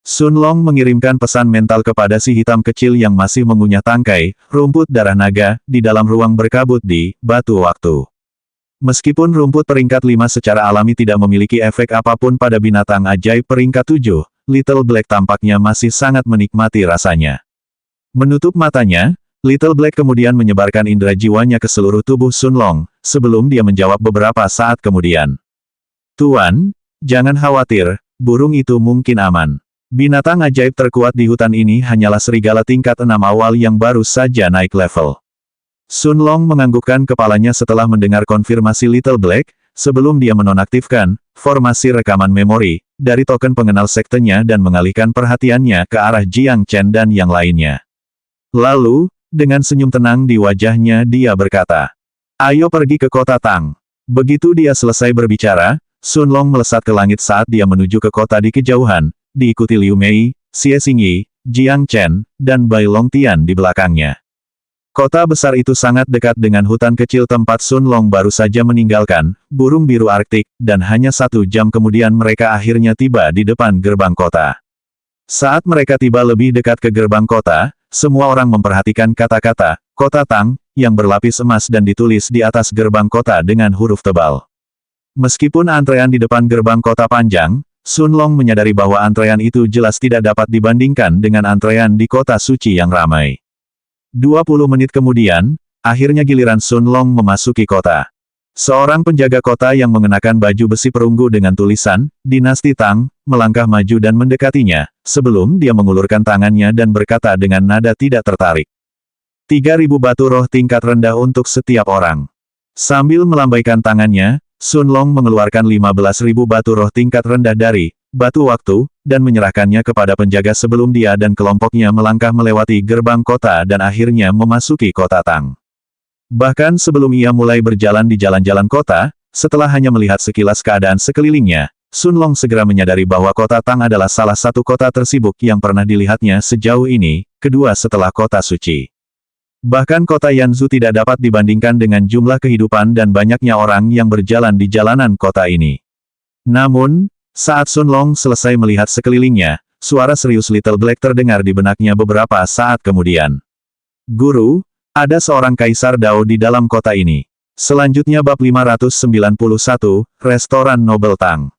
Sun Long mengirimkan pesan mental kepada si hitam kecil yang masih mengunyah tangkai, rumput darah naga, di dalam ruang berkabut di batu waktu. Meskipun rumput peringkat 5 secara alami tidak memiliki efek apapun pada binatang ajaib peringkat 7, Little Black tampaknya masih sangat menikmati rasanya. Menutup matanya, Little Black kemudian menyebarkan indera jiwanya ke seluruh tubuh Sun Long, sebelum dia menjawab beberapa saat kemudian. Tuan, jangan khawatir, burung itu mungkin aman. Binatang ajaib terkuat di hutan ini hanyalah serigala tingkat 6 awal yang baru saja naik level. Sun Long menganggukkan kepalanya setelah mendengar konfirmasi Little Black, sebelum dia menonaktifkan formasi rekaman memori dari token pengenal sektenya dan mengalihkan perhatiannya ke arah Jiang Chen dan yang lainnya. Lalu, dengan senyum tenang di wajahnya dia berkata, "Ayo pergi ke kota Tang." Begitu dia selesai berbicara, Sun Long melesat ke langit saat dia menuju ke kota di kejauhan, diikuti Liu Mei, Xie Xingyi, Jiang Chen, dan Bai Longtian di belakangnya. Kota besar itu sangat dekat dengan hutan kecil tempat Sun Long baru saja meninggalkan, burung biru Arktik, dan hanya 1 jam kemudian mereka akhirnya tiba di depan gerbang kota. Saat mereka tiba lebih dekat ke gerbang kota, semua orang memperhatikan kata-kata, Kota Tang, yang berlapis emas dan ditulis di atas gerbang kota dengan huruf tebal. Meskipun antrean di depan gerbang kota panjang, Sun Long menyadari bahwa antrean itu jelas tidak dapat dibandingkan dengan antrean di kota suci yang ramai. 20 menit kemudian, akhirnya giliran Sun Long memasuki kota. Seorang penjaga kota yang mengenakan baju besi perunggu dengan tulisan, Dinasti Tang, melangkah maju dan mendekatinya, sebelum dia mengulurkan tangannya dan berkata dengan nada tidak tertarik. 3.000 batu roh tingkat rendah untuk setiap orang. Sambil melambaikan tangannya, Sun Long mengeluarkan 15.000 batu roh tingkat rendah dari batu waktu, dan menyerahkannya kepada penjaga sebelum dia dan kelompoknya melangkah melewati gerbang kota dan akhirnya memasuki kota Tang. Bahkan sebelum ia mulai berjalan di jalan-jalan kota, setelah hanya melihat sekilas keadaan sekelilingnya, Sun Long segera menyadari bahwa kota Tang adalah salah satu kota tersibuk yang pernah dilihatnya sejauh ini, kedua setelah kota suci. Bahkan kota Yanzhou tidak dapat dibandingkan dengan jumlah kehidupan dan banyaknya orang yang berjalan di jalanan kota ini. Namun, saat Sun Long selesai melihat sekelilingnya, suara serius Little Black terdengar di benaknya beberapa saat kemudian. "Guru, ada seorang Kaisar Dao di dalam kota ini." Selanjutnya bab 591, Restoran Nobel Tang.